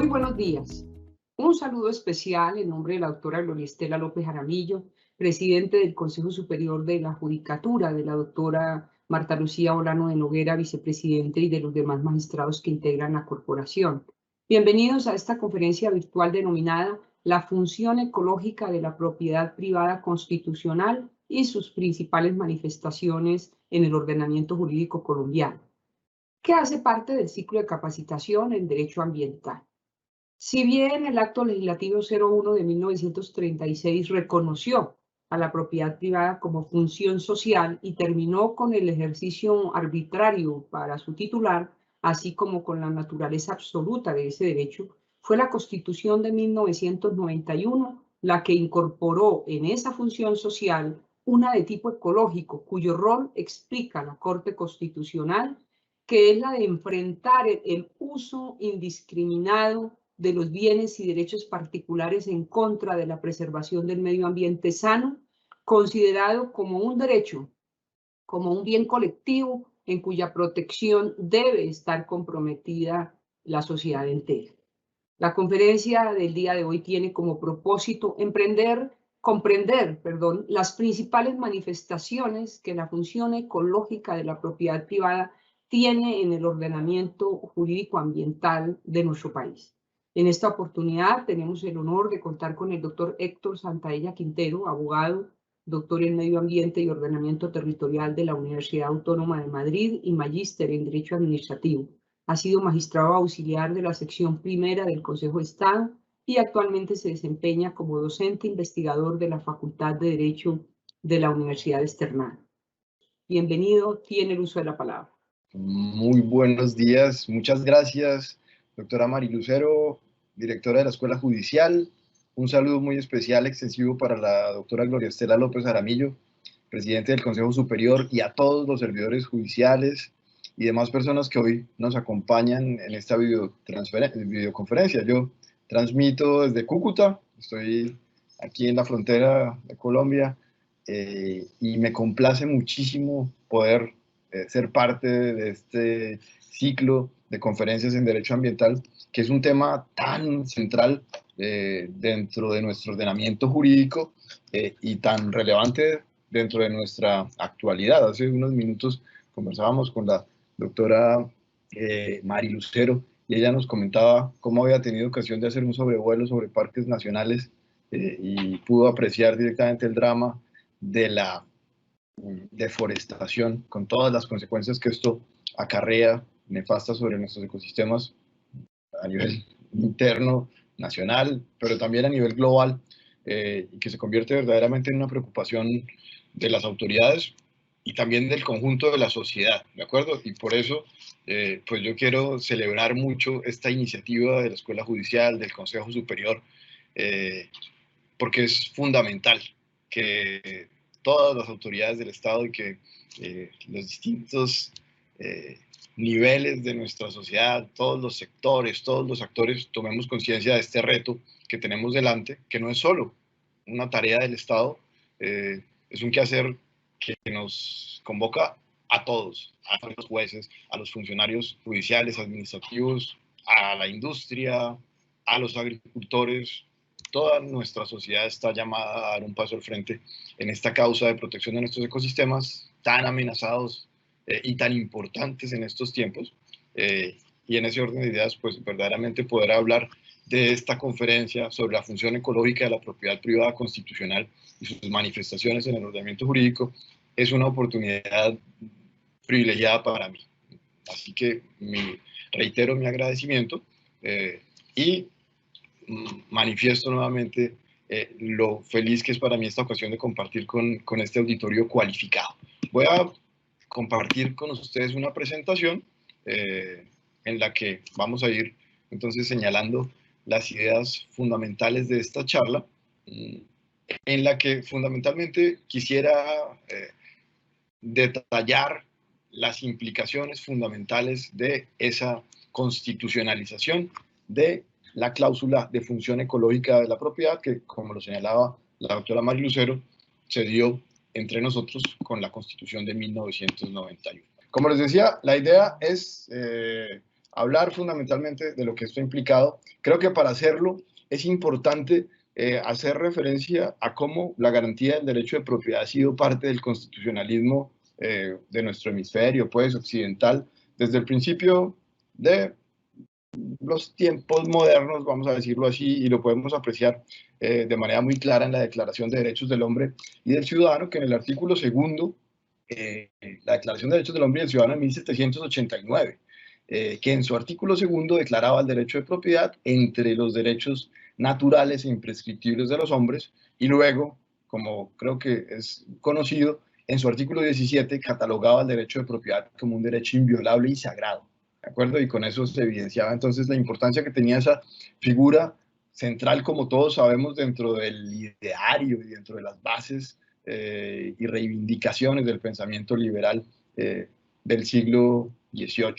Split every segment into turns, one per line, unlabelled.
Muy buenos días. Un saludo especial en nombre de la doctora Gloria Estela López Jaramillo, presidente del Consejo Superior de la Judicatura, de la doctora Marta Lucía Olano de Noguera, vicepresidente, y de los demás magistrados que integran la corporación. Bienvenidos a esta conferencia virtual denominada La función ecológica de la propiedad privada constitucional y sus principales manifestaciones en el ordenamiento jurídico colombiano, que hace parte del ciclo de capacitación en Derecho Ambiental. Si bien el Acto Legislativo 01 de 1936 reconoció a la propiedad privada como función social y terminó con el ejercicio arbitrario para su titular, así como con la naturaleza absoluta de ese derecho, fue la Constitución de 1991 la que incorporó en esa función social una de tipo ecológico, cuyo rol explica la Corte Constitucional, que es la de enfrentar el uso indiscriminado de los bienes y derechos particulares en contra de la preservación del medio ambiente sano, considerado como un derecho, como un bien colectivo en cuya protección debe estar comprometida la sociedad entera. La conferencia del día de hoy tiene como propósito comprender, las principales manifestaciones que la función ecológica de la propiedad privada tiene en el ordenamiento jurídico ambiental de nuestro país. En esta oportunidad tenemos el honor de contar con el doctor Héctor Santaella Quintero, abogado, doctor en Medio Ambiente y Ordenamiento Territorial de la Universidad Autónoma de Madrid y magíster en Derecho Administrativo. Ha sido magistrado auxiliar de la sección primera del Consejo de Estado y actualmente se desempeña como docente investigador de la Facultad de Derecho de la Universidad Externada. Bienvenido, tiene el uso de la palabra.
Muy buenos días, muchas gracias, doctora Mari Lucero, directora de la Escuela Judicial. Un saludo muy especial, extensivo para la doctora Gloria Estela López Jaramillo, presidente del Consejo Superior, y a todos los servidores judiciales y demás personas que hoy nos acompañan en esta videoconferencia. Yo transmito desde Cúcuta, estoy aquí en la frontera de Colombia, y me complace muchísimo poder ser parte de este ciclo de conferencias en Derecho Ambiental, que es un tema tan central dentro de nuestro ordenamiento jurídico y tan relevante dentro de nuestra actualidad. Hace unos minutos conversábamos con la doctora Mari Lucero y ella nos comentaba cómo había tenido ocasión de hacer un sobrevuelo sobre parques nacionales y pudo apreciar directamente el drama de la deforestación, con todas las consecuencias que esto acarrea nefastas sobre nuestros ecosistemas a nivel interno, nacional, pero también a nivel global, y que se convierte verdaderamente en una preocupación de las autoridades y también del conjunto de la sociedad, ¿de acuerdo? Y por eso, pues yo quiero celebrar mucho esta iniciativa de la Escuela Judicial, del Consejo Superior, porque es fundamental que todas las autoridades del Estado y que los distintos niveles de nuestra sociedad, todos los sectores, todos los actores, tomemos conciencia de este reto que tenemos delante, que no es solo una tarea del Estado, es un quehacer que nos convoca a todos, a los jueces, a los funcionarios judiciales, administrativos, a la industria, a los agricultores. Toda nuestra sociedad está llamada a dar un paso al frente en esta causa de protección de nuestros ecosistemas tan amenazados y tan importantes en estos tiempos. Y en ese orden de ideas, pues verdaderamente poder hablar de esta conferencia sobre la función ecológica de la propiedad privada constitucional y sus manifestaciones en el ordenamiento jurídico es una oportunidad privilegiada para mí. Así que reitero mi agradecimiento y manifiesto nuevamente lo feliz que es para mí esta ocasión de compartir con este auditorio cualificado. Voy a compartir con ustedes una presentación en la que vamos a ir entonces señalando las ideas fundamentales de esta charla, en la que fundamentalmente quisiera detallar las implicaciones fundamentales de esa constitucionalización de la cláusula de función ecológica de la propiedad, que, como lo señalaba la doctora Mari Lucero, se dio entre nosotros con la Constitución de 1991. Como les decía, la idea es hablar fundamentalmente de lo que esto ha implicado. Creo que para hacerlo es importante hacer referencia a cómo la garantía del derecho de propiedad ha sido parte del constitucionalismo de nuestro hemisferio, pues, occidental, desde el principio de los tiempos modernos, vamos a decirlo así, y lo podemos apreciar de manera muy clara en la Declaración de Derechos del Hombre y del Ciudadano, que en el artículo segundo, la Declaración de Derechos del Hombre y del Ciudadano de 1789, que en su artículo segundo declaraba el derecho de propiedad entre los derechos naturales e imprescriptibles de los hombres, y luego, como creo que es conocido, en su artículo 17 catalogaba el derecho de propiedad como un derecho inviolable y sagrado. ¿De acuerdo? Y con eso se evidenciaba entonces la importancia que tenía esa figura central, como todos sabemos, dentro del ideario y dentro de las bases y reivindicaciones del pensamiento liberal del siglo XVIII.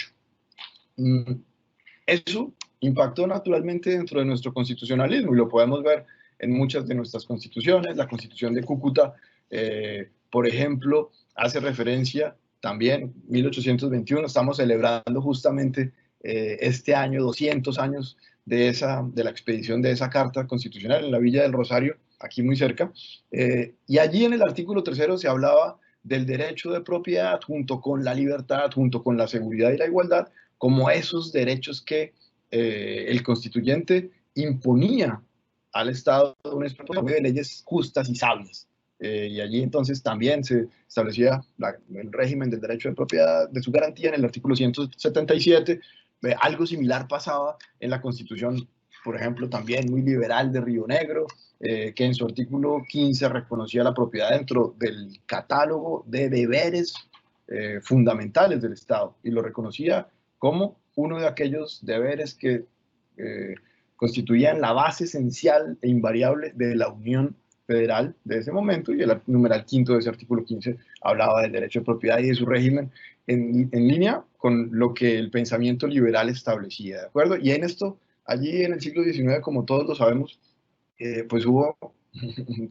Eso impactó naturalmente dentro de nuestro constitucionalismo y lo podemos ver en muchas de nuestras constituciones. La Constitución de Cúcuta, por ejemplo, hace referencia también, 1821, estamos celebrando justamente este año, 200 años de la expedición de esa Carta Constitucional en la Villa del Rosario, aquí muy cerca, y allí en el artículo tercero se hablaba del derecho de propiedad junto con la libertad, junto con la seguridad y la igualdad, como esos derechos que el constituyente imponía al Estado un espacio de leyes justas y sabias. Y allí entonces también se establecía el régimen del derecho de propiedad, de su garantía en el artículo 177. Algo similar pasaba en la Constitución, por ejemplo, también muy liberal de Río Negro, que en su artículo 15 reconocía la propiedad dentro del catálogo de deberes fundamentales del Estado y lo reconocía como uno de aquellos deberes que constituían la base esencial e invariable de la Unión Federal de ese momento, y el numeral quinto de ese artículo 15 hablaba del derecho de propiedad y de su régimen en línea con lo que el pensamiento liberal establecía, ¿de acuerdo? Y en esto, allí en el siglo XIX, como todos lo sabemos, pues hubo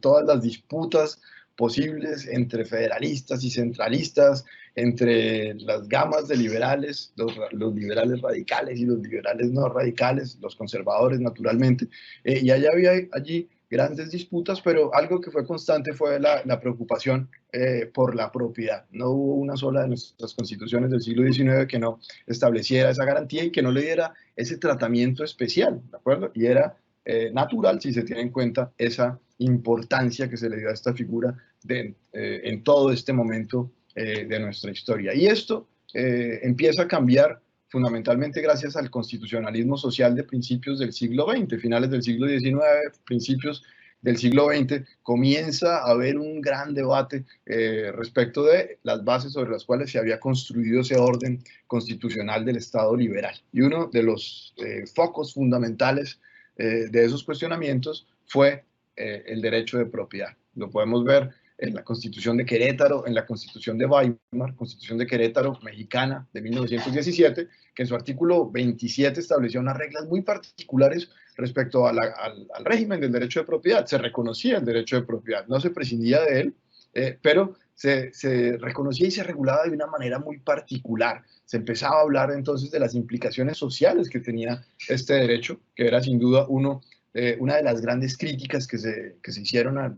todas las disputas posibles entre federalistas y centralistas, entre las gamas de liberales, los liberales radicales y los liberales no radicales, los conservadores naturalmente, y allá había allí grandes disputas, pero algo que fue constante fue la preocupación por la propiedad. No hubo una sola de nuestras constituciones del siglo XIX que no estableciera esa garantía y que no le diera ese tratamiento especial, ¿de acuerdo? Y era natural si se tiene en cuenta esa importancia que se le dio a esta figura en todo este momento de nuestra historia. Y esto empieza a cambiar fundamentalmente gracias al constitucionalismo social de principios del siglo XX, finales del siglo XIX, principios del siglo XX, comienza a haber un gran debate respecto de las bases sobre las cuales se había construido ese orden constitucional del Estado liberal. Y uno de los focos fundamentales de esos cuestionamientos fue el derecho de propiedad. Lo podemos ver en la Constitución de Querétaro, en la Constitución de Weimar, Constitución de Querétaro mexicana de 1917, que en su artículo 27 estableció unas reglas muy particulares respecto al régimen del derecho de propiedad. Se reconocía el derecho de propiedad, no se prescindía de él, pero se reconocía y se regulaba de una manera muy particular. Se empezaba a hablar entonces de las implicaciones sociales que tenía este derecho, que era sin duda una de las grandes críticas que se hicieron a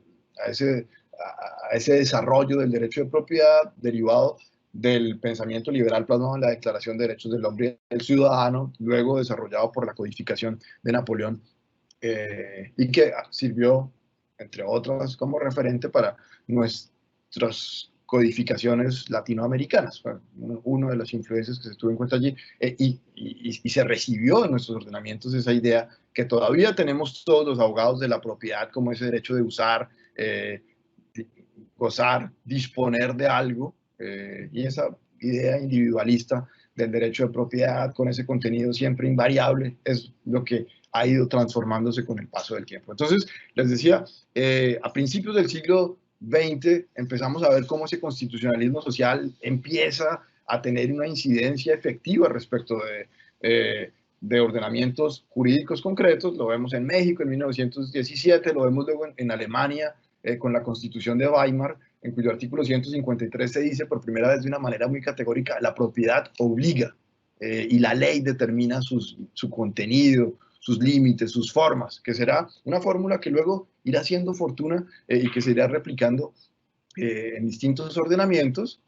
ese desarrollo del derecho de propiedad derivado del pensamiento liberal plasmado en la Declaración de Derechos del Hombre y del Ciudadano, luego desarrollado por la codificación de Napoleón, y que sirvió, entre otras, como referente para nuestras codificaciones latinoamericanas. Fue una de las influencias que se tuvo en cuenta allí, y se recibió en nuestros ordenamientos esa idea que todavía tenemos todos los abogados de la propiedad como ese derecho de usar, gozar, disponer de algo, y esa idea individualista del derecho de propiedad con ese contenido siempre invariable es lo que ha ido transformándose con el paso del tiempo. Entonces, les decía, a principios del siglo XX empezamos a ver cómo ese constitucionalismo social empieza a tener una incidencia efectiva respecto de ordenamientos jurídicos concretos. Lo vemos en México en 1917, lo vemos luego en Alemania con la Constitución de Weimar, en cuyo artículo 153 se dice por primera vez de una manera muy categórica: la propiedad obliga. y la ley determina su contenido, sus límites, sus formas, que será una fórmula que luego irá haciendo fortuna y que se irá replicando en distintos ordenamientos,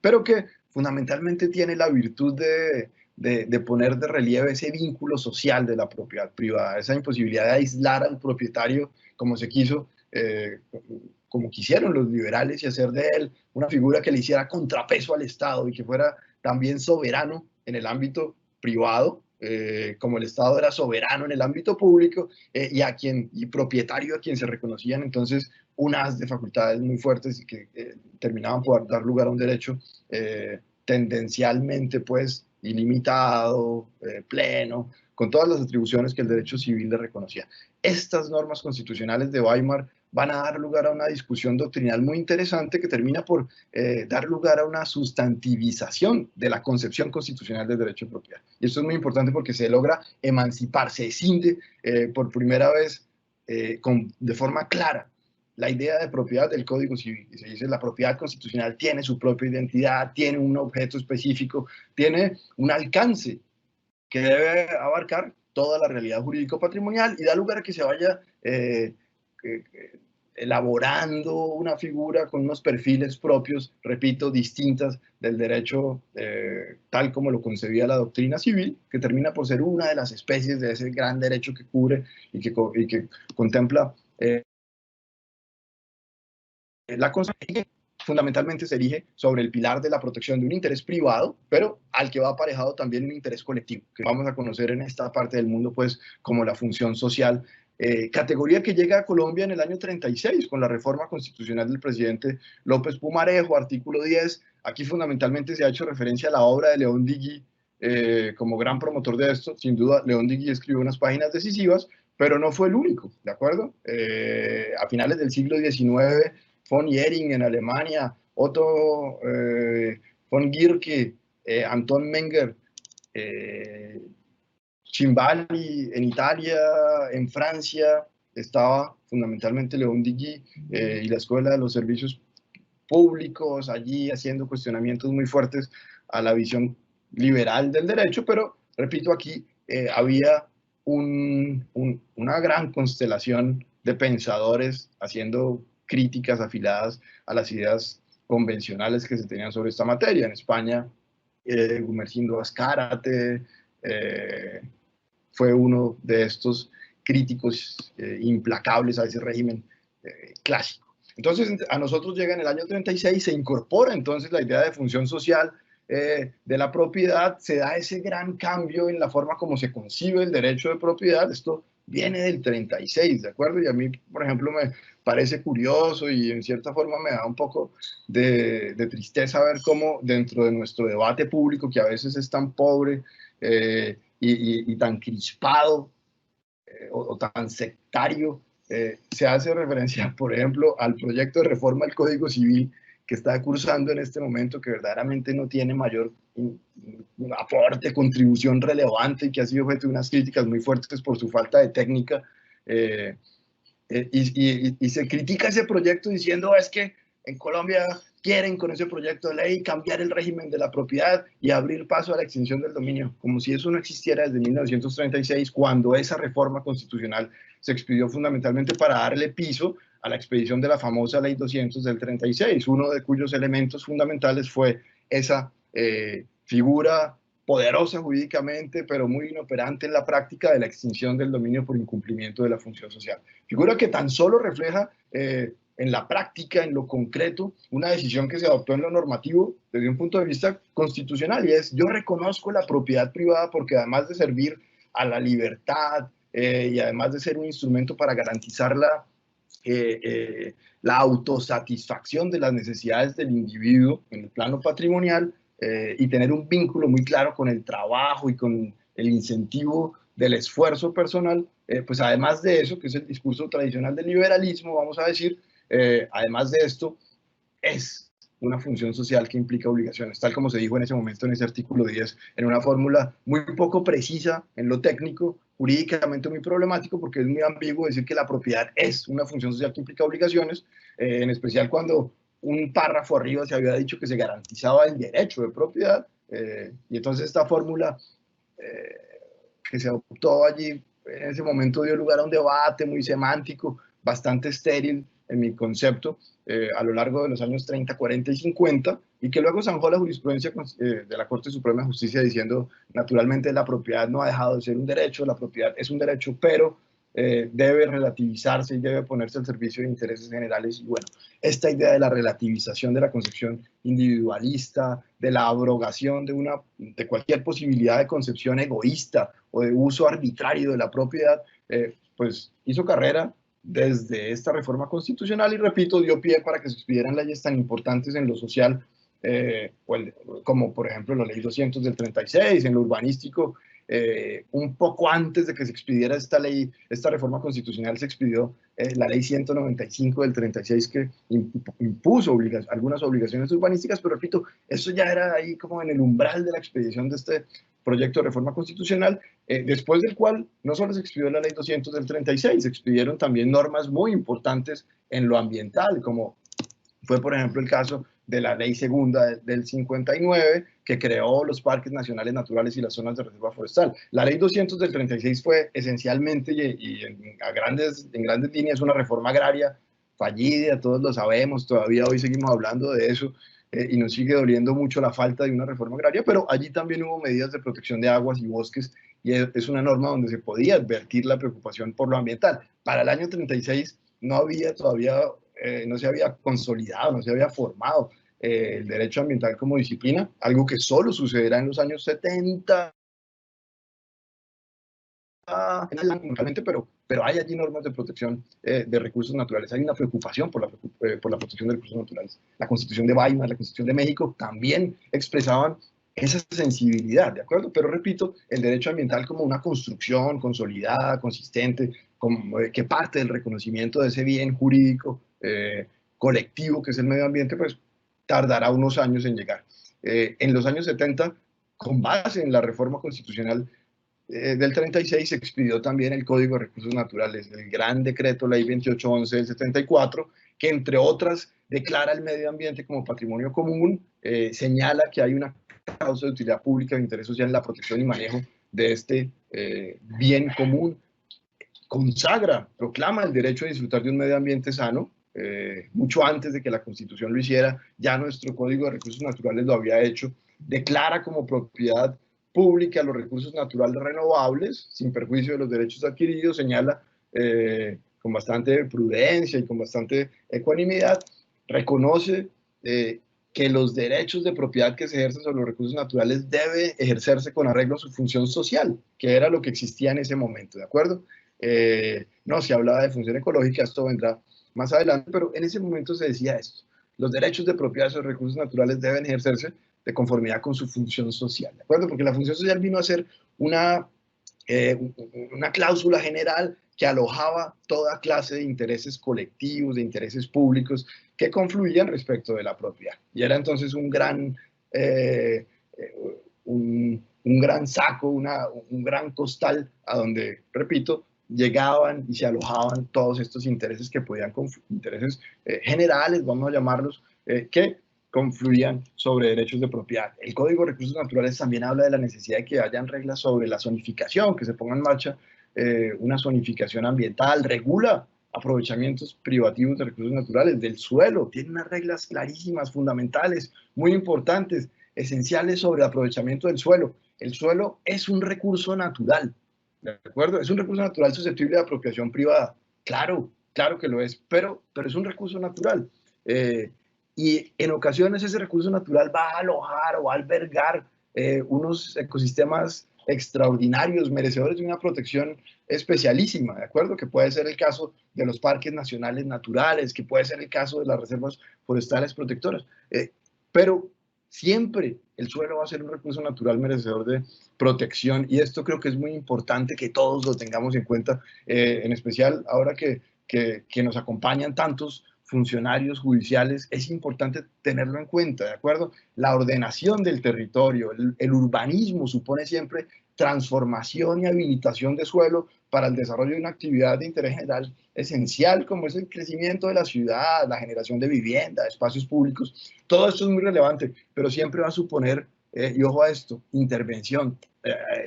pero que fundamentalmente tiene la virtud de poner de relieve ese vínculo social de la propiedad privada, esa imposibilidad de aislar al propietario como se quiso, como quisieron los liberales, y hacer de él una figura que le hiciera contrapeso al Estado y que fuera también soberano en el ámbito privado, como el Estado era soberano en el ámbito público, y propietario a quien se reconocían entonces unas de facultades muy fuertes y que terminaban por dar lugar a un derecho tendencialmente pues ilimitado, pleno, con todas las atribuciones que el derecho civil le reconocía. Estas normas constitucionales de Weimar van a dar lugar a una discusión doctrinal muy interesante que termina por dar lugar a una sustantivización de la concepción constitucional del derecho de propiedad. Y esto es muy importante porque se logra emancipar, se escinde por primera vez de forma clara la idea de propiedad del Código Civil. Y se dice la propiedad constitucional tiene su propia identidad, tiene un objeto específico, tiene un alcance que debe abarcar toda la realidad jurídico-patrimonial y da lugar a que se vaya elaborando una figura con unos perfiles propios, repito, distintas del derecho tal como lo concebía la doctrina civil, que termina por ser una de las especies de ese gran derecho que cubre y que contempla la Constitución. Fundamentalmente se erige sobre el pilar de la protección de un interés privado, pero al que va aparejado también un interés colectivo, que vamos a conocer en esta parte del mundo pues como la función social, categoría que llega a Colombia en el año 36 con la reforma constitucional del presidente López Pumarejo, artículo 10. Aquí fundamentalmente se ha hecho referencia a la obra de León Digui como gran promotor de esto. Sin duda, León Digui escribió unas páginas decisivas, pero no fue el único, ¿de acuerdo? A finales del siglo XIX, von Jhering en Alemania, Otto von Guericke, Anton Menger, Cimbali en Italia, en Francia, estaba fundamentalmente León Digui y la Escuela de los Servicios Públicos allí haciendo cuestionamientos muy fuertes a la visión liberal del derecho, pero repito, aquí había una gran constelación de pensadores haciendo críticas afiladas a las ideas convencionales que se tenían sobre esta materia. En España, Gumersindo Azcárate fue uno de estos críticos implacables a ese régimen clásico. Entonces, a nosotros llega en el año 36, se incorpora entonces la idea de función social de la propiedad, se da ese gran cambio en la forma como se concibe el derecho de propiedad. Esto viene del 36, ¿de acuerdo? Y a mí, por ejemplo, me parece curioso y en cierta forma me da un poco de tristeza ver cómo dentro de nuestro debate público, que a veces es tan pobre y tan crispado o tan sectario, se hace referencia, por ejemplo, al proyecto de reforma del Código Civil que está cursando en este momento, que verdaderamente no tiene mayor aporte, contribución relevante, y que ha sido objeto de unas críticas muy fuertes por su falta de técnica. Y se critica ese proyecto diciendo es que en Colombia quieren con ese proyecto de ley cambiar el régimen de la propiedad y abrir paso a la extinción del dominio, como si eso no existiera desde 1936, cuando esa reforma constitucional se expidió fundamentalmente para darle piso a la expedición de la famosa Ley 200 del 36, uno de cuyos elementos fundamentales fue esa figura poderosa jurídicamente, pero muy inoperante en la práctica, de la extinción del dominio por incumplimiento de la función social. Figura que tan solo refleja en la práctica, en lo concreto, una decisión que se adoptó en lo normativo desde un punto de vista constitucional, y es: yo reconozco la propiedad privada porque además de servir a la libertad y además de ser un instrumento para garantizar la autosatisfacción de las necesidades del individuo en el plano patrimonial, y tener un vínculo muy claro con el trabajo y con el incentivo del esfuerzo personal, pues además de eso, que es el discurso tradicional del liberalismo, vamos a decir, además de esto, es una función social que implica obligaciones, tal como se dijo en ese momento en ese artículo 10, en una fórmula muy poco precisa en lo técnico, jurídicamente muy problemático, porque es muy ambiguo decir que la propiedad es una función social que implica obligaciones, en especial cuando un párrafo arriba se había dicho que se garantizaba el derecho de propiedad. Y entonces esta fórmula que se adoptó allí en ese momento dio lugar a un debate muy semántico, bastante estéril en mi concepto, a lo largo de los años 30, 40 y 50, y que luego zanjó la jurisprudencia de la Corte Suprema de Justicia diciendo, naturalmente, la propiedad no ha dejado de ser un derecho, la propiedad es un derecho, pero debe relativizarse y debe ponerse al servicio de intereses generales. Y bueno, esta idea de la relativización de la concepción individualista, de la abrogación de cualquier posibilidad de concepción egoísta o de uso arbitrario de la propiedad, pues hizo carrera desde esta reforma constitucional y, repito, dio pie para que se expidieran leyes tan importantes en lo social, como por ejemplo la ley 200 del 36, en lo urbanístico. Un poco antes de que se expidiera esta ley, esta reforma constitucional, se expidió la ley 195 del 36 que impuso algunas obligaciones urbanísticas, pero repito, eso ya era ahí como en el umbral de la expedición de este proyecto de reforma constitucional, después del cual no solo se expidió la ley 200 del 36, se expidieron también normas muy importantes en lo ambiental, como fue por ejemplo el caso de la ley segunda del 59, que creó los parques nacionales naturales y las zonas de reserva forestal. La ley 200 del 36 fue esencialmente y en grandes líneas una reforma agraria fallida, todos lo sabemos, todavía hoy seguimos hablando de eso, y nos sigue doliendo mucho la falta de una reforma agraria, pero allí también hubo medidas de protección de aguas y bosques, y es una norma donde se podía advertir la preocupación por lo ambiental. Para el año 36 no había todavía, no se había consolidado, no se había formado el derecho ambiental como disciplina, algo que solo sucederá en los años 70, pero hay allí normas de protección de recursos naturales, hay una preocupación por la protección de recursos naturales. La Constitución de Weimar, la Constitución de México también expresaban esa sensibilidad, ¿de acuerdo? Pero repito, el derecho ambiental como una construcción consolidada, consistente, que parte del reconocimiento de ese bien jurídico colectivo que es el medio ambiente, pues tardará unos años en llegar. En los años 70, con base en la reforma constitucional del 36, se expidió también el Código de Recursos Naturales, el Gran Decreto Ley 2811 del 74, que entre otras declara el medio ambiente como patrimonio común, señala que hay una causa de utilidad pública de interés social en la protección y manejo de este bien común, consagra, proclama el derecho a disfrutar de un medio ambiente sano. Mucho antes de que la Constitución lo hiciera, ya nuestro Código de Recursos Naturales lo había hecho, declara como propiedad pública los recursos naturales renovables, sin perjuicio de los derechos adquiridos, señala con bastante prudencia y con bastante ecuanimidad, reconoce que los derechos de propiedad que se ejercen sobre los recursos naturales debe ejercerse con arreglo a su función social, que era lo que existía en ese momento, ¿de acuerdo? No, se hablaba de función ecológica, esto vendrá más adelante, pero en ese momento se decía esto: los derechos de propiedad sobre recursos naturales deben ejercerse de conformidad con su función social, ¿de acuerdo? Porque la función social vino a ser una cláusula general que alojaba toda clase de intereses colectivos, de intereses públicos que confluían respecto de la propiedad. Y era entonces un gran saco, un gran costal a donde, repito, llegaban y se alojaban todos estos intereses que podían, intereses generales, vamos a llamarlos, que confluían sobre derechos de propiedad. El Código de Recursos Naturales también habla de la necesidad de que hayan reglas sobre la zonificación, que se ponga en marcha una zonificación ambiental, regula aprovechamientos privativos de recursos naturales, del suelo, tiene unas reglas clarísimas, fundamentales, muy importantes, esenciales sobre el aprovechamiento del suelo. El suelo es un recurso natural, ¿de acuerdo? Es un recurso natural susceptible de apropiación privada. Claro, claro que lo es, pero es un recurso natural. Y en ocasiones ese recurso natural va a alojar o va a albergar unos ecosistemas extraordinarios, merecedores de una protección especialísima, ¿de acuerdo? Que puede ser el caso de los parques nacionales naturales, que puede ser el caso de las reservas forestales protectoras. Pero siempre el suelo va a ser un recurso natural merecedor de protección, y esto creo que es muy importante que todos lo tengamos en cuenta, en especial ahora que nos acompañan tantos funcionarios judiciales, es importante tenerlo en cuenta, ¿de acuerdo? La ordenación del territorio, el urbanismo supone siempre transformación y habilitación de suelo para el desarrollo de una actividad de interés general esencial, como es el crecimiento de la ciudad, la generación de vivienda, de espacios públicos. Todo esto es muy relevante, pero siempre va a suponer y ojo a esto, intervención,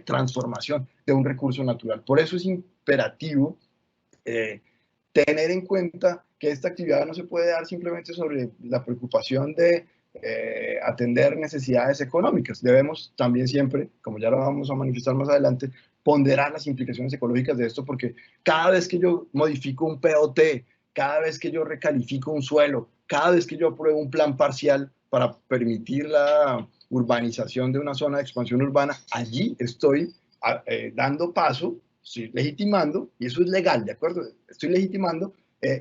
transformación de un recurso natural. Por eso es imperativo tener en cuenta que esta actividad no se puede dar simplemente sobre la preocupación de atender necesidades económicas. Debemos también siempre, como ya lo vamos a manifestar más adelante, ponderar las implicaciones ecológicas de esto, porque cada vez que yo modifico un POT, cada vez que yo recalifico un suelo, cada vez que yo apruebo un plan parcial para permitir la urbanización de una zona de expansión urbana, allí estoy dando paso, estoy legitimando, y eso es legal, ¿de acuerdo? Estoy legitimando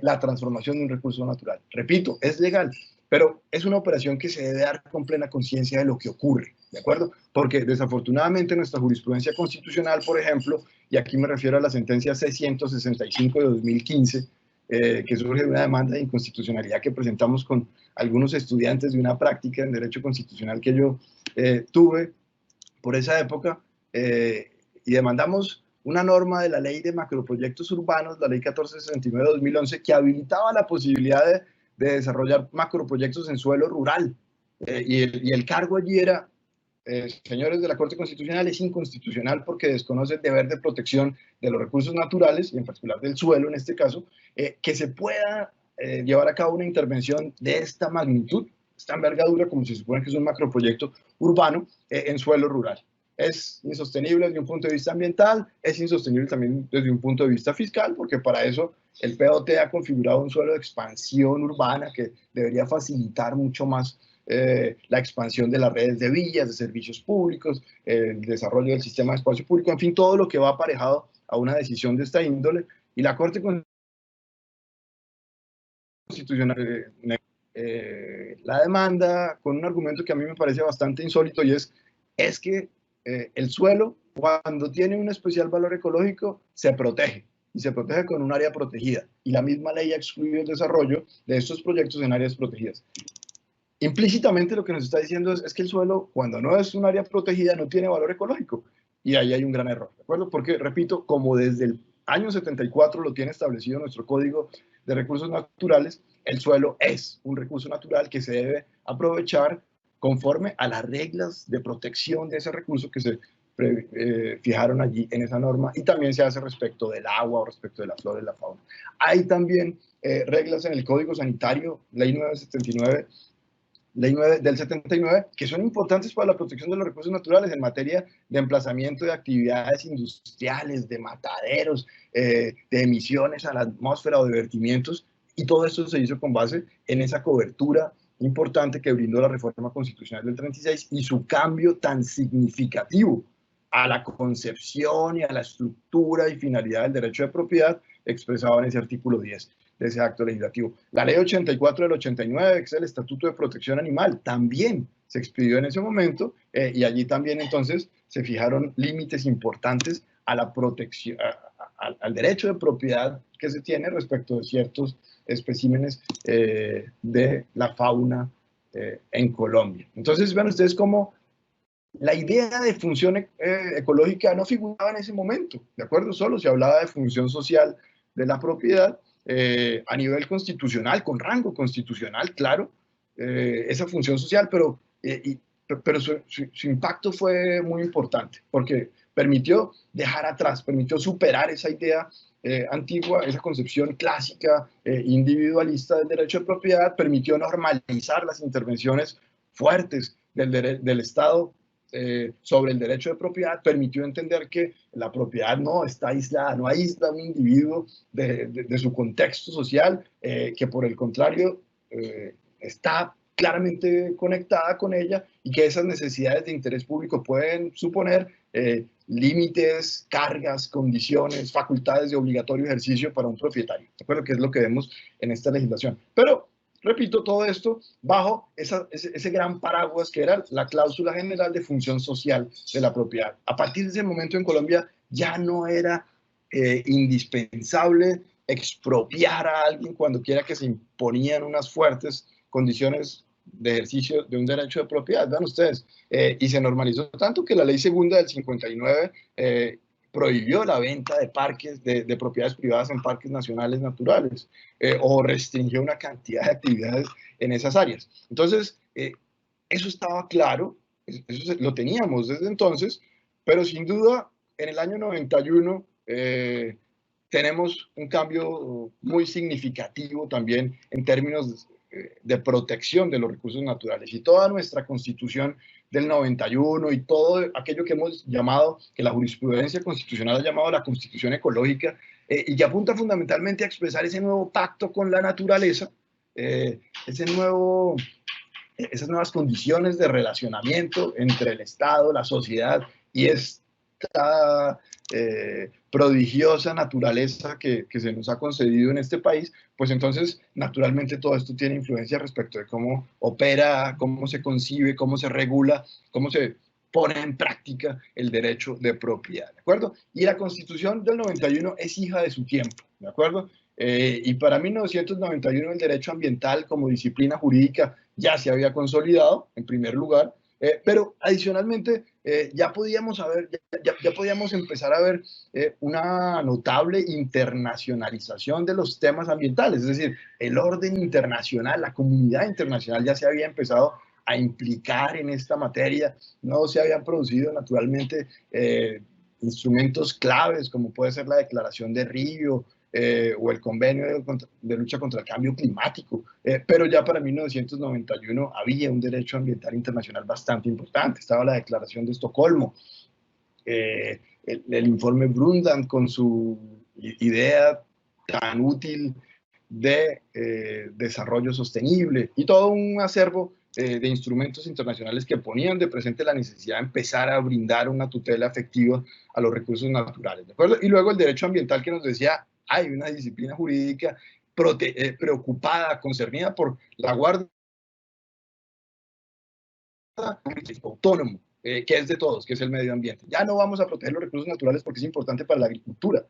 la transformación de un recurso natural. Repito, es legal, pero es una operación que se debe dar con plena conciencia de lo que ocurre, ¿de acuerdo? Porque desafortunadamente nuestra jurisprudencia constitucional, por ejemplo, y aquí me refiero a la sentencia C-165 de 2015, que surge de una demanda de inconstitucionalidad que presentamos con algunos estudiantes de una práctica en derecho constitucional que yo tuve por esa época, y demandamos una norma de la ley de macroproyectos urbanos, la ley 1469 de 2011, que habilitaba la posibilidad de desarrollar macroproyectos en suelo rural. Y el cargo allí era, señores de la Corte Constitucional, es inconstitucional porque desconoce el deber de protección de los recursos naturales, y en particular del suelo en este caso, que se pueda llevar a cabo una intervención de esta magnitud, esta envergadura, como se supone que es un macroproyecto urbano, en suelo rural. Es insostenible desde un punto de vista ambiental, es insostenible también desde un punto de vista fiscal, porque para eso el POT ha configurado un suelo de expansión urbana que debería facilitar mucho más la expansión de las redes de villas, de servicios públicos, el desarrollo del sistema de espacio público, en fin, todo lo que va aparejado a una decisión de esta índole. Y la Corte Constitucional la demanda con un argumento que a mí me parece bastante insólito, y es que el suelo, cuando tiene un especial valor ecológico, se protege, y se protege con un área protegida, y la misma ley ha excluido el desarrollo de estos proyectos en áreas protegidas. Implícitamente lo que nos está diciendo es que el suelo, cuando no es un área protegida, no tiene valor ecológico, y ahí hay un gran error, ¿de acuerdo? Porque, repito, como desde el año 74 lo tiene establecido nuestro Código de Recursos Naturales, el suelo es un recurso natural que se debe aprovechar conforme a las reglas de protección de ese recurso que se fijaron allí en esa norma, y también se hace respecto del agua o respecto de la flora y la fauna. Hay también reglas en el Código Sanitario, Ley 979, Ley 9 del 79, que son importantes para la protección de los recursos naturales en materia de emplazamiento de actividades industriales, de mataderos, de emisiones a la atmósfera o de vertimientos, y todo esto se hizo con base en esa cobertura importante que brindó la reforma constitucional del 36 y su cambio tan significativo a la concepción y a la estructura y finalidad del derecho de propiedad expresado en ese artículo 10 de ese acto legislativo. La ley 84 del 89, que es el Estatuto de Protección Animal, también se expidió en ese momento, y allí también entonces se fijaron límites importantes a la protección, al derecho de propiedad que se tiene respecto de ciertos especímenes de la fauna en Colombia. Entonces, vean ustedes cómo la idea de función ecológica no figuraba en ese momento, ¿de acuerdo? Solo se hablaba de función social de la propiedad a nivel constitucional, con rango constitucional, claro, esa función social, pero su impacto fue muy importante, porque permitió dejar atrás, permitió superar esa idea antigua, esa concepción clásica, individualista del derecho de propiedad, permitió normalizar las intervenciones fuertes del Estado sobre el derecho de propiedad, permitió entender que la propiedad no está aislada, no aísla a un individuo de su contexto social, que por el contrario está claramente conectada con ella, y que esas necesidades de interés público pueden suponer límites, cargas, condiciones, facultades de obligatorio ejercicio para un propietario. ¿De acuerdo? Que es lo que vemos en esta legislación. Pero repito, todo esto bajo ese gran paraguas que era la cláusula general de función social de la propiedad. A partir de ese momento en Colombia ya no era indispensable expropiar a alguien cuando quiera que se imponían unas fuertes condiciones de ejercicio de un derecho de propiedad, vean ustedes, y se normalizó tanto que la ley segunda del 59 prohibió la venta de parques, de propiedades privadas en parques nacionales naturales, o restringió una cantidad de actividades en esas áreas. Entonces, eso estaba claro, lo teníamos desde entonces, pero sin duda en el año 91 tenemos un cambio muy significativo también en términos de protección de los recursos naturales. Y toda nuestra constitución del 91 y todo aquello que hemos llamado, que la jurisprudencia constitucional ha llamado la constitución ecológica, y que apunta fundamentalmente a expresar ese nuevo pacto con la naturaleza, esas nuevas condiciones de relacionamiento entre el Estado, la sociedad y esta prodigiosa naturaleza que se nos ha concedido en este país, pues entonces naturalmente todo esto tiene influencia respecto de cómo opera, cómo se concibe, cómo se regula, cómo se pone en práctica el derecho de propiedad, ¿de acuerdo? Y la Constitución del 91 es hija de su tiempo, ¿de acuerdo? Y para 1991 el derecho ambiental como disciplina jurídica ya se había consolidado, en primer lugar, pero adicionalmente ya podíamos empezar a ver una notable internacionalización de los temas ambientales, es decir, el orden internacional, la comunidad internacional ya se había empezado a implicar en esta materia, no se habían producido naturalmente instrumentos claves como puede ser la Declaración de Río, o el convenio de lucha contra el cambio climático, pero ya para 1991 había un derecho ambiental internacional bastante importante. Estaba la Declaración de Estocolmo, el informe Brundtland con su idea tan útil de desarrollo sostenible y todo un acervo de instrumentos internacionales que ponían de presente la necesidad de empezar a brindar una tutela efectiva a los recursos naturales, ¿de acuerdo? Y luego el derecho ambiental que nos decía, hay una disciplina jurídica preocupada, concernida por la guarda autónomo, que es de todos, que es el medio ambiente. Ya no vamos a proteger los recursos naturales porque es importante para la agricultura,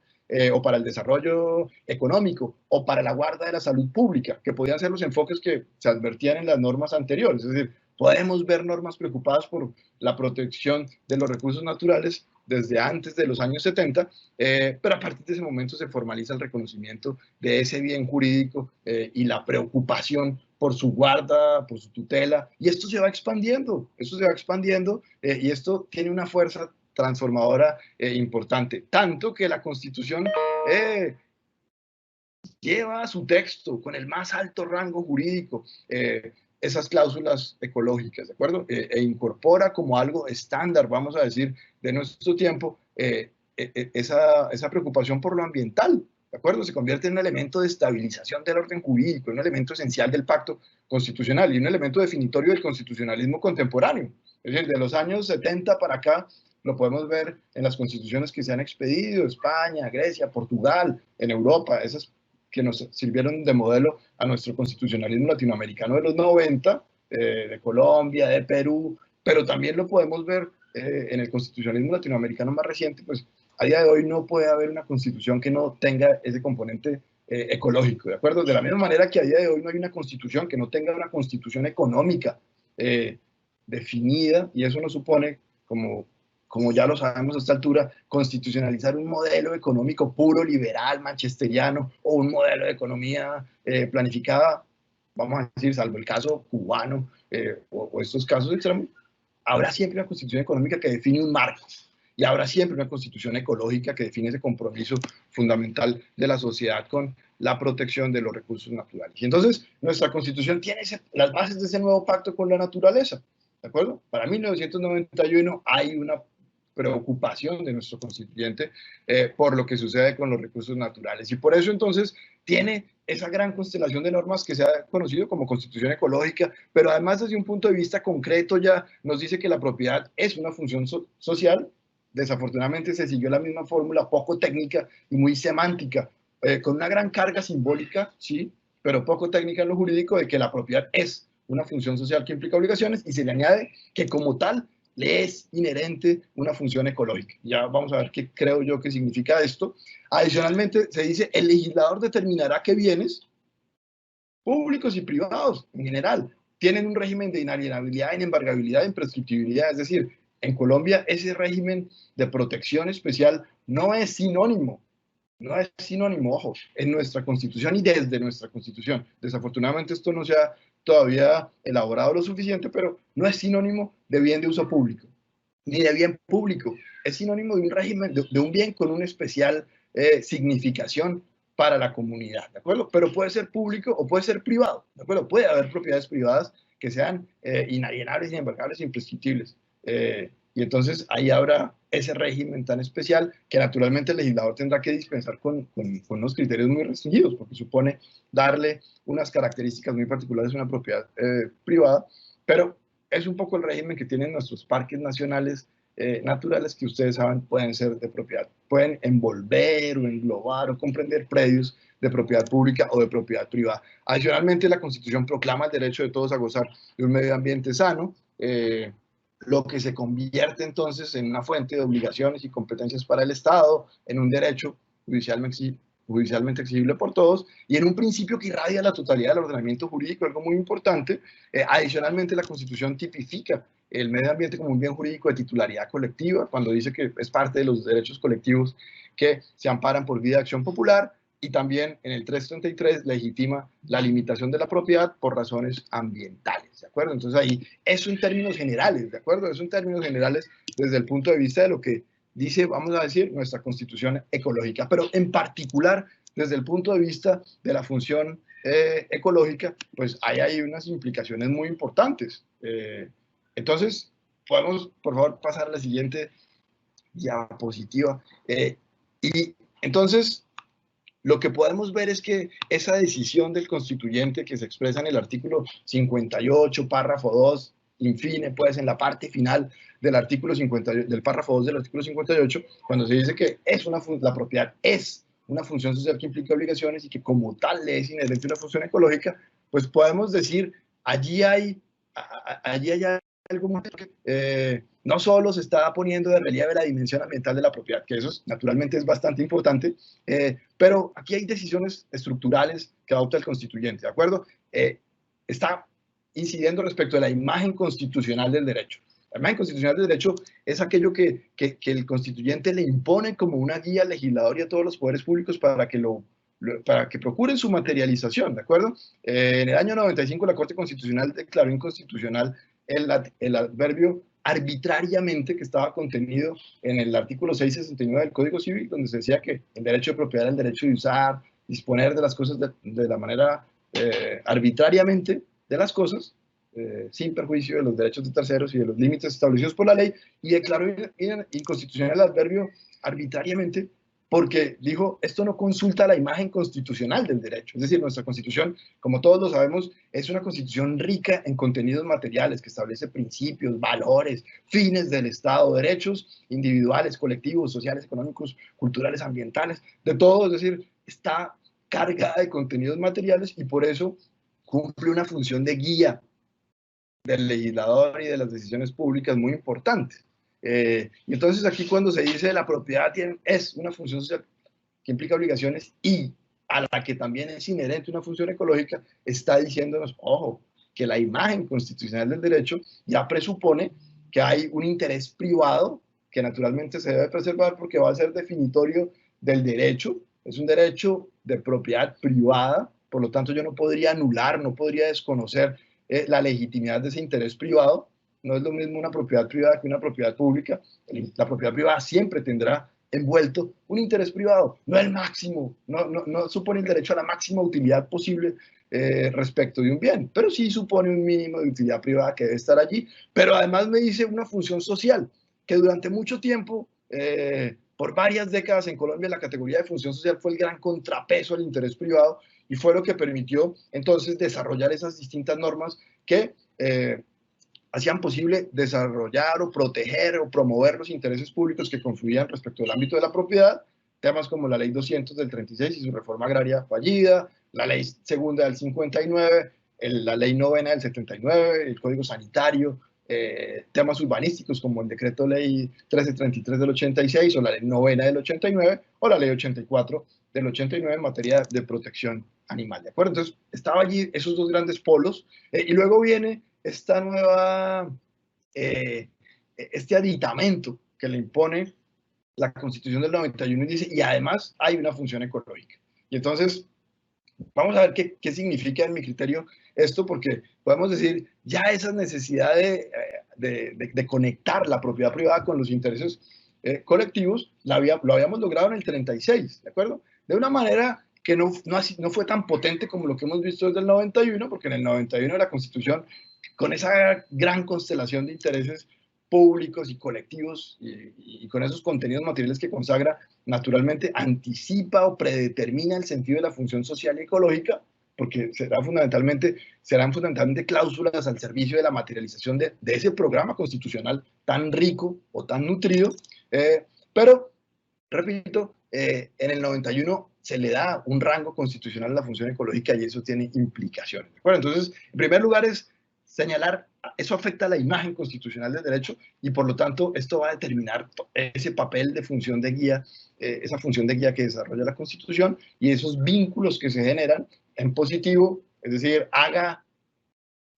o para el desarrollo económico, o para la guarda de la salud pública, que podían ser los enfoques que se advertían en las normas anteriores. Es decir, podemos ver normas preocupadas por la protección de los recursos naturales desde antes de los años 70, pero a partir de ese momento se formaliza el reconocimiento de ese bien jurídico y la preocupación por su guarda, por su tutela, y esto se va expandiendo, y esto tiene una fuerza transformadora importante, tanto que la Constitución lleva a su texto con el más alto rango jurídico esas cláusulas ecológicas, ¿de acuerdo? E incorpora como algo estándar, vamos a decir, de nuestro tiempo, esa preocupación por lo ambiental, ¿de acuerdo? Se convierte en un elemento de estabilización del orden jurídico, un elemento esencial del pacto constitucional y un elemento definitorio del constitucionalismo contemporáneo. Es decir, de los años 70 para acá, lo podemos ver en las constituciones que se han expedido, España, Grecia, Portugal, en Europa, esas que nos sirvieron de modelo a nuestro constitucionalismo latinoamericano de los 90, de Colombia, de Perú, pero también lo podemos ver en el constitucionalismo latinoamericano más reciente, pues a día de hoy no puede haber una constitución que no tenga ese componente ecológico, ¿de acuerdo? De la misma manera que a día de hoy no hay una constitución que no tenga una constitución económica definida, y eso nos supone, como ya lo sabemos a esta altura, constitucionalizar un modelo económico puro, liberal, manchesteriano, o un modelo de economía planificada, vamos a decir, salvo el caso cubano o estos casos extremos, habrá siempre una constitución económica que define un marco, y habrá siempre una constitución ecológica que define ese compromiso fundamental de la sociedad con la protección de los recursos naturales. Y entonces nuestra constitución tiene las bases de ese nuevo pacto con la naturaleza, ¿de acuerdo? Para 1991 hay una preocupación de nuestro constituyente por lo que sucede con los recursos naturales. Y por eso entonces tiene esa gran constelación de normas que se ha conocido como Constitución Ecológica, pero además desde un punto de vista concreto ya nos dice que la propiedad es una función social. Desafortunadamente se siguió la misma fórmula poco técnica y muy semántica, con una gran carga simbólica, sí, pero poco técnica en lo jurídico, de que la propiedad es una función social que implica obligaciones, y se le añade que como tal le es inherente una función ecológica. Ya vamos a ver qué creo yo que significa esto. Adicionalmente se dice, el legislador determinará qué bienes públicos y privados en general tienen un régimen de inalienabilidad, inembargabilidad e imprescriptibilidad. Es decir, en Colombia ese régimen de protección especial no es sinónimo, ojo, en nuestra Constitución y desde nuestra Constitución. Desafortunadamente esto no se ha todavía elaborado lo suficiente, pero no es sinónimo de bien de uso público, ni de bien público. Es sinónimo de un régimen, de un bien con una especial significación para la comunidad, ¿de acuerdo? Pero puede ser público o puede ser privado, ¿de acuerdo? Puede haber propiedades privadas que sean inalienables, inembargables e imprescriptibles. Y entonces ahí habrá ese régimen tan especial que naturalmente el legislador tendrá que dispensar con unos criterios muy restringidos, porque supone darle unas características muy particulares a una propiedad privada, pero es un poco el régimen que tienen nuestros parques nacionales naturales, que ustedes saben pueden ser de propiedad, pueden envolver o englobar o comprender predios de propiedad pública o de propiedad privada. Adicionalmente, la Constitución proclama el derecho de todos a gozar de un medio ambiente sano, lo que se convierte entonces en una fuente de obligaciones y competencias para el Estado, en un derecho judicialmente exigible por todos y en un principio que irradia la totalidad del ordenamiento jurídico, algo muy importante. Adicionalmente, la Constitución tipifica el medio ambiente como un bien jurídico de titularidad colectiva, cuando dice que es parte de los derechos colectivos que se amparan por vía de acción popular, y también en el 333 legitima la limitación de la propiedad por razones ambientales, ¿de acuerdo? Entonces ahí, eso en términos generales, ¿de acuerdo? Eso en términos generales desde el punto de vista de lo que dice, vamos a decir, nuestra Constitución ecológica, pero en particular desde el punto de vista de la función ecológica, pues ahí hay unas implicaciones muy importantes. Entonces, podemos, por favor, pasar a la siguiente diapositiva. Y entonces, lo que podemos ver es que esa decisión del constituyente que se expresa en el artículo 58, párrafo 2, infine, pues en la parte final del artículo 50, del párrafo 2 del artículo 58, cuando se dice que la propiedad es una función social que implica obligaciones y que como tal le es inherente una función ecológica, pues podemos decir, allí hay algo más que no solo se está poniendo de relieve la dimensión ambiental de la propiedad, que eso naturalmente es bastante importante, pero aquí hay decisiones estructurales que adopta el constituyente, ¿de acuerdo? Está incidiendo respecto de la imagen constitucional del derecho. La imagen constitucional del derecho es aquello que el constituyente le impone como una guía al legislador y a todos los poderes públicos para que procuren su materialización, ¿de acuerdo? En el año 95 la Corte Constitucional declaró inconstitucional el adverbio arbitrariamente, que estaba contenido en el artículo 669 del Código Civil, donde se decía que el derecho de propiedad era el derecho de usar, disponer de las cosas de la manera arbitrariamente de las cosas, sin perjuicio de los derechos de terceros y de los límites establecidos por la ley, y declaró inconstitucional el adverbio arbitrariamente porque dijo, esto no consulta la imagen constitucional del derecho. Es decir, nuestra Constitución, como todos lo sabemos, es una Constitución rica en contenidos materiales que establece principios, valores, fines del Estado, derechos individuales, colectivos, sociales, económicos, culturales, ambientales, de todo. Es decir, está cargada de contenidos materiales y por eso cumple una función de guía del legislador y de las decisiones públicas muy importantes. Y entonces aquí cuando se dice la propiedad es una función social que implica obligaciones y a la que también es inherente una función ecológica, está diciéndonos, ojo, que la imagen constitucional del derecho ya presupone que hay un interés privado que naturalmente se debe preservar porque va a ser definitorio del derecho. Es un derecho de propiedad privada, por lo tanto yo no podría anular, no podría desconocer la legitimidad de ese interés privado. No es lo mismo una propiedad privada que una propiedad pública. La propiedad privada siempre tendrá envuelto un interés privado, no el máximo, no supone el derecho a la máxima utilidad posible respecto de un bien, pero sí supone un mínimo de utilidad privada que debe estar allí, pero además me dice una función social, que durante mucho tiempo, por varias décadas en Colombia, la categoría de función social fue el gran contrapeso al interés privado y fue lo que permitió entonces desarrollar esas distintas normas que hacían posible desarrollar o proteger o promover los intereses públicos que confluían respecto al ámbito de la propiedad, temas como la Ley 200 del 36 y su reforma agraria fallida, la Ley segunda del 59, la Ley novena del 79, el Código Sanitario, temas urbanísticos como el Decreto Ley 1333 del 86 o la Ley novena del 89 o la Ley 84 del 89 en materia de protección animal, ¿de acuerdo? Entonces, estaba allí esos dos grandes polos y luego viene esta nueva, este aditamento que le impone la Constitución del 91 y dice, y además hay una función ecológica. Y entonces, Vamos a ver qué significa en mi criterio esto, porque podemos decir, ya esa necesidad de conectar la propiedad privada con los intereses colectivos, lo habíamos logrado en el 36, ¿de acuerdo? De una manera que no fue tan potente como lo que hemos visto desde el 91, porque en el 91 la Constitución, con esa gran constelación de intereses públicos y colectivos y con esos contenidos materiales que consagra, naturalmente anticipa o predetermina el sentido de la función social y ecológica, porque serán fundamentalmente cláusulas al servicio de la materialización de ese programa constitucional tan rico o tan nutrido, pero, repito, en el 91 se le da un rango constitucional a la función ecológica y eso tiene implicaciones. ¿De acuerdo? Entonces, en primer lugar es señalar, eso afecta a la imagen constitucional del derecho y por lo tanto esto va a determinar ese papel de función de guía, esa función de guía que desarrolla la Constitución y esos vínculos que se generan en positivo, es decir, haga,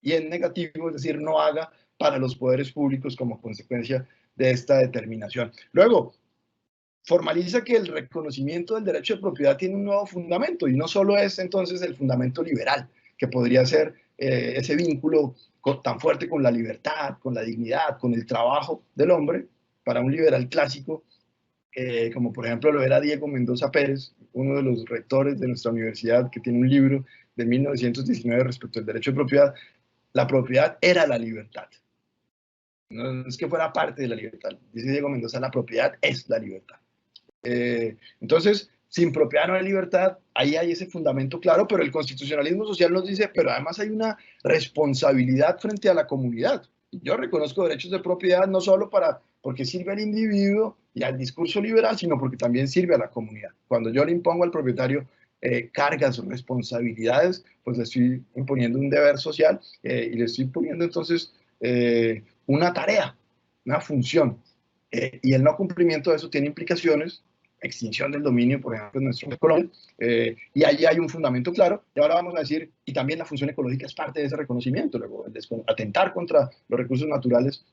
y en negativo, es decir, no haga para los poderes públicos como consecuencia de esta determinación. Luego, formaliza que el reconocimiento del derecho de propiedad tiene un nuevo fundamento y no solo es entonces el fundamento liberal, que podría ser ese vínculo tan fuerte con la libertad, con la dignidad, con el trabajo del hombre, para un liberal clásico, como por ejemplo lo era Diego Mendoza Pérez, uno de los rectores de nuestra universidad, que tiene un libro de 1919 respecto al derecho de propiedad. La propiedad era la libertad. No es que fuera parte de la libertad. Dice Diego Mendoza, la propiedad es la libertad. Entonces, sin propiedad no hay libertad, ahí hay ese fundamento claro, pero el constitucionalismo social nos dice, pero además hay una responsabilidad frente a la comunidad. Yo reconozco derechos de propiedad no solo porque sirve al individuo y al discurso liberal, sino porque también sirve a la comunidad. Cuando yo le impongo al propietario cargas o responsabilidades, pues le estoy imponiendo un deber social y le estoy poniendo entonces una tarea, una función. Y el no cumplimiento de eso tiene implicaciones, extinción del dominio, por ejemplo, en nuestro Colombia, y allí hay un fundamento claro, y ahora vamos a decir, y también la función ecológica es parte de ese reconocimiento, luego atentar contra los recursos naturales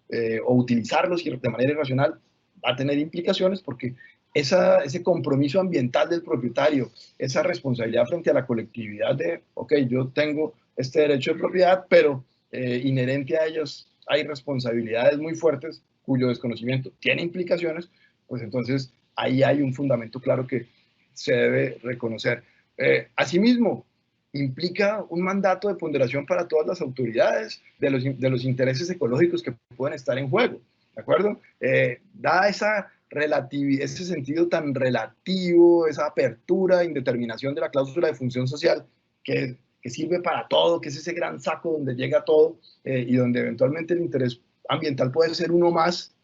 o utilizarlos de manera irracional va a tener implicaciones porque ese compromiso ambiental del propietario, esa responsabilidad frente a la colectividad de, ok, yo tengo este derecho de propiedad, pero inherente a ellos hay responsabilidades muy fuertes cuyo desconocimiento tiene implicaciones, pues entonces ahí hay un fundamento claro que se debe reconocer. Asimismo, implica un mandato de ponderación para todas las autoridades de los intereses ecológicos que pueden estar en juego, ¿de acuerdo? Da ese sentido tan relativo, esa apertura, indeterminación de la cláusula de función social que sirve para todo, que es ese gran saco donde llega todo y donde eventualmente el interés ambiental puede ser uno más,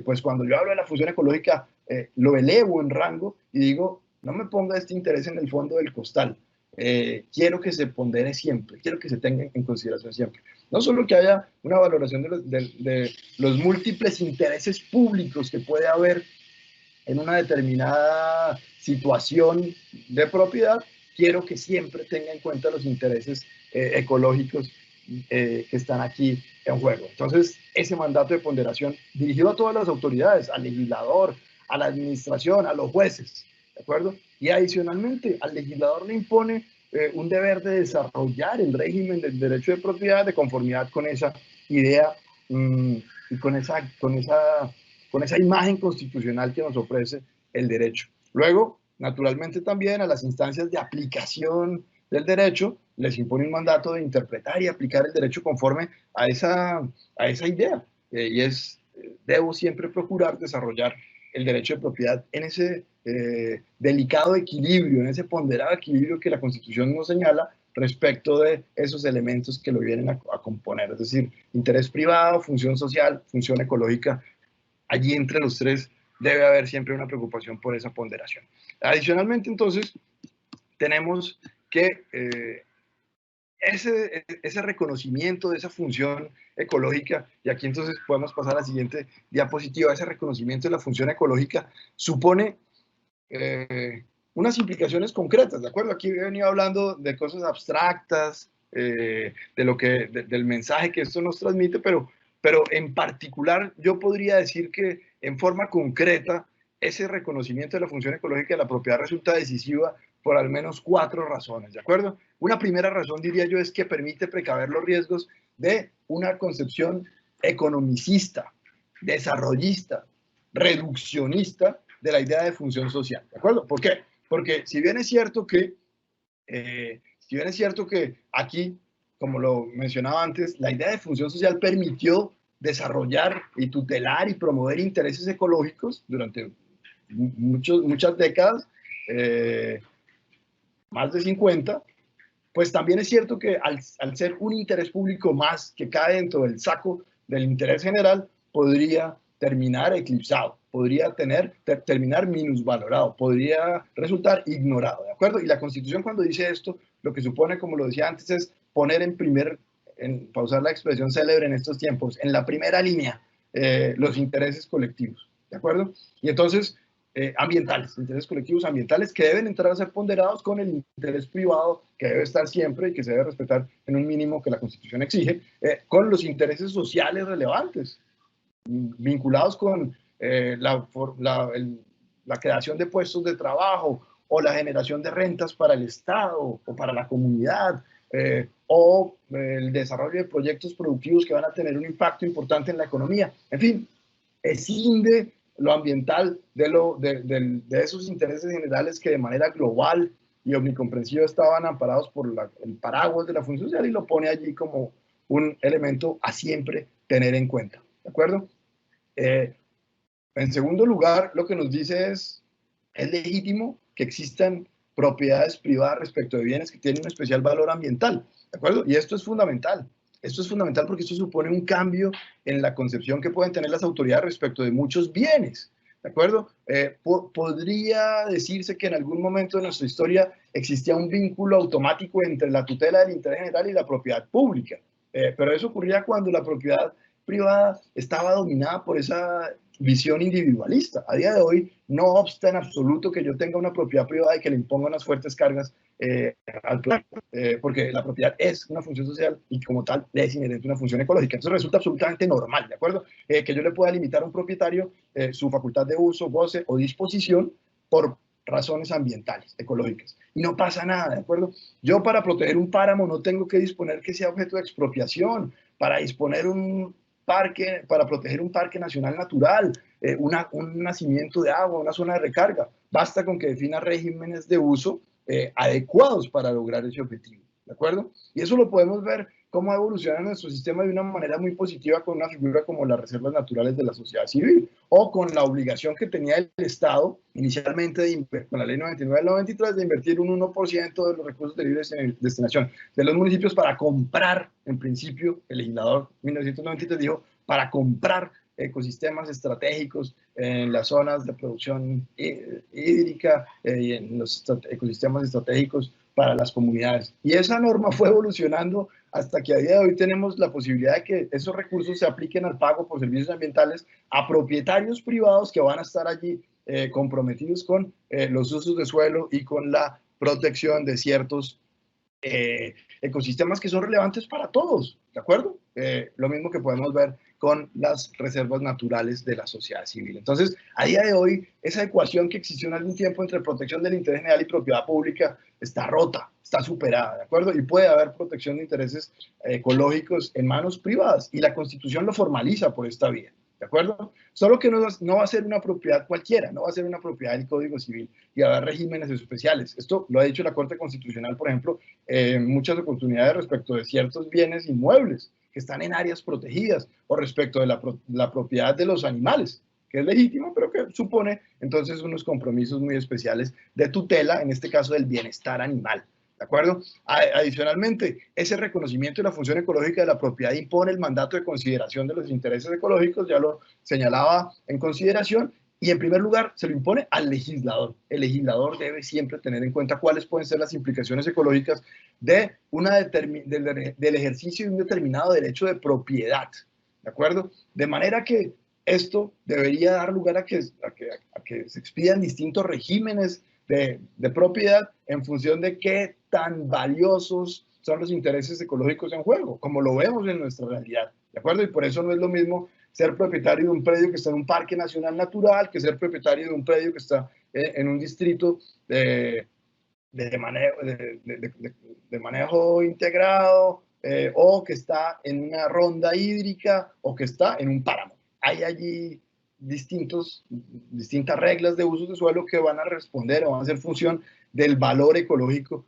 pues cuando yo hablo de la función ecológica, lo elevo en rango y digo, no me ponga este interés en el fondo del costal, quiero que se pondere siempre, quiero que se tenga en consideración siempre. No solo que haya una valoración de los múltiples intereses públicos que puede haber en una determinada situación de propiedad, quiero que siempre tenga en cuenta los intereses ecológicos que están aquí en juego. Entonces, ese mandato de ponderación dirigido a todas las autoridades, al legislador, a la administración, a los jueces, ¿de acuerdo? Y adicionalmente, al legislador le impone un deber de desarrollar el régimen del derecho de propiedad de conformidad con esa idea y con esa imagen constitucional que nos ofrece el derecho. Luego, naturalmente también a las instancias de aplicación del derecho les impone un mandato de interpretar y aplicar el derecho conforme a esa idea. Y debo siempre procurar desarrollar el derecho de propiedad en ese delicado equilibrio, en ese ponderado equilibrio que la Constitución nos señala respecto de esos elementos que lo vienen a componer, es decir, interés privado, función social, función ecológica. Allí entre los tres debe haber siempre una preocupación por esa ponderación. Adicionalmente, entonces, tenemos que ese reconocimiento de esa función ecológica, y aquí entonces podemos pasar a la siguiente diapositiva, ese reconocimiento de la función ecológica supone unas implicaciones concretas, ¿de acuerdo? Aquí he venido hablando de cosas abstractas, del mensaje que esto nos transmite, pero en particular yo podría decir que en forma concreta ese reconocimiento de la función ecológica de la propiedad resulta decisiva por al menos 4 razones, ¿de acuerdo? Una primera razón, diría yo, es que permite precaver los riesgos de una concepción economicista, desarrollista, reduccionista de la idea de función social, ¿de acuerdo? ¿Por qué? Porque si bien es cierto que aquí, como lo mencionaba antes, la idea de función social permitió desarrollar y tutelar y promover intereses ecológicos durante muchas décadas, más de 50, pues también es cierto que al ser un interés público más que cae dentro del saco del interés general, podría terminar eclipsado, podría terminar minusvalorado, podría resultar ignorado, ¿de acuerdo? Y la Constitución, cuando dice esto, lo que supone, como lo decía antes, es poner para usar la expresión célebre en estos tiempos, en la primera línea, los intereses colectivos, ¿de acuerdo? Y entonces, ambientales, intereses colectivos ambientales que deben entrar a ser ponderados con el interés privado que debe estar siempre y que se debe respetar en un mínimo que la Constitución exige, con los intereses sociales relevantes, vinculados con la creación de puestos de trabajo o la generación de rentas para el Estado o para la comunidad, o el desarrollo de proyectos productivos que van a tener un impacto importante en la economía. En fin, escinde lo ambiental de esos intereses generales que de manera global y omnicomprensiva estaban amparados por el paraguas de la función social y lo pone allí como un elemento a siempre tener en cuenta, ¿de acuerdo? En segundo lugar, lo que nos dice es legítimo que existan propiedades privadas respecto de bienes que tienen un especial valor ambiental, ¿de acuerdo? Y esto es fundamental. Esto es fundamental porque esto supone un cambio en la concepción que pueden tener las autoridades respecto de muchos bienes, ¿de acuerdo? Podría decirse que en algún momento de nuestra historia existía un vínculo automático entre la tutela del interés general y la propiedad pública, pero eso ocurría cuando la propiedad privada estaba dominada por esa visión individualista. A día de hoy no obsta en absoluto que yo tenga una propiedad privada y que le imponga unas fuertes cargas al planeta, porque la propiedad es una función social y como tal es inherente una función ecológica. Entonces resulta absolutamente normal, ¿de acuerdo? Que yo le pueda limitar a un propietario su facultad de uso, goce o disposición por razones ambientales, ecológicas. Y no pasa nada, ¿de acuerdo? Yo para proteger un páramo no tengo que disponer que sea objeto de expropiación, para disponer un parque, para proteger un parque nacional natural, un nacimiento de agua, una zona de recarga. Basta con que defina regímenes de uso adecuados para lograr ese objetivo, ¿de acuerdo? Y eso lo podemos ver cómo evoluciona nuestro sistema de una manera muy positiva con una figura como las reservas naturales de la sociedad civil o con la obligación que tenía el Estado inicialmente con la ley 99 del 93 de invertir un 1% de los recursos de libre destinación de los municipios para comprar, en principio, el legislador 1993 dijo, para comprar ecosistemas estratégicos en las zonas de producción hídrica y en los ecosistemas estratégicos para las comunidades. Y esa norma fue evolucionando hasta que a día de hoy tenemos la posibilidad de que esos recursos se apliquen al pago por servicios ambientales a propietarios privados que van a estar allí comprometidos con los usos de suelo y con la protección de ciertos ecosistemas que son relevantes para todos, ¿de acuerdo? Lo mismo que podemos ver con las reservas naturales de la sociedad civil. Entonces, a día de hoy, esa ecuación que existió en algún tiempo entre protección del interés general y propiedad pública está rota, está superada, ¿de acuerdo? Y puede haber protección de intereses ecológicos en manos privadas, y la Constitución lo formaliza por esta vía, ¿de acuerdo? Solo que no va a ser una propiedad cualquiera, no va a ser una propiedad del Código Civil y va a haber regímenes especiales. Esto lo ha dicho la Corte Constitucional, por ejemplo, en muchas oportunidades respecto de ciertos bienes inmuebles que están en áreas protegidas o respecto de la propiedad de los animales, que es legítimo, pero que supone entonces unos compromisos muy especiales de tutela, en este caso del bienestar animal. ¿De acuerdo? Adicionalmente, ese reconocimiento de la función ecológica de la propiedad impone el mandato de consideración de los intereses ecológicos, ya lo señalaba en consideración, y en primer lugar se lo impone al legislador. El legislador debe siempre tener en cuenta cuáles pueden ser las implicaciones ecológicas del ejercicio de un determinado derecho de propiedad, ¿de acuerdo? De manera que esto debería dar lugar a que se expidan distintos regímenes de propiedad en función de qué tan valiosos son los intereses ecológicos en juego, como lo vemos en nuestra realidad, ¿de acuerdo? Y por eso no es lo mismo ser propietario de un predio que está en un parque nacional natural que ser propietario de un predio que está en un distrito de manejo integrado, o que está en una ronda hídrica, o que está en un páramo. Hay allí distintas reglas de uso de suelo que van a responder o van a hacer función del valor ecológico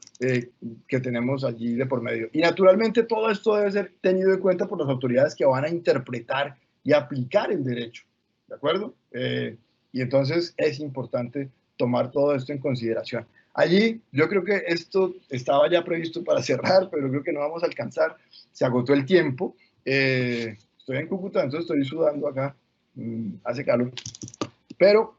que tenemos allí de por medio. Y naturalmente todo esto debe ser tenido en cuenta por las autoridades que van a interpretar y aplicar el derecho, ¿de acuerdo? Y entonces es importante tomar todo esto en consideración. Allí yo creo que esto estaba ya previsto para cerrar, pero creo que no vamos a alcanzar. Se agotó el tiempo. Estoy en Cúcuta, entonces estoy sudando acá. Hace calor. Pero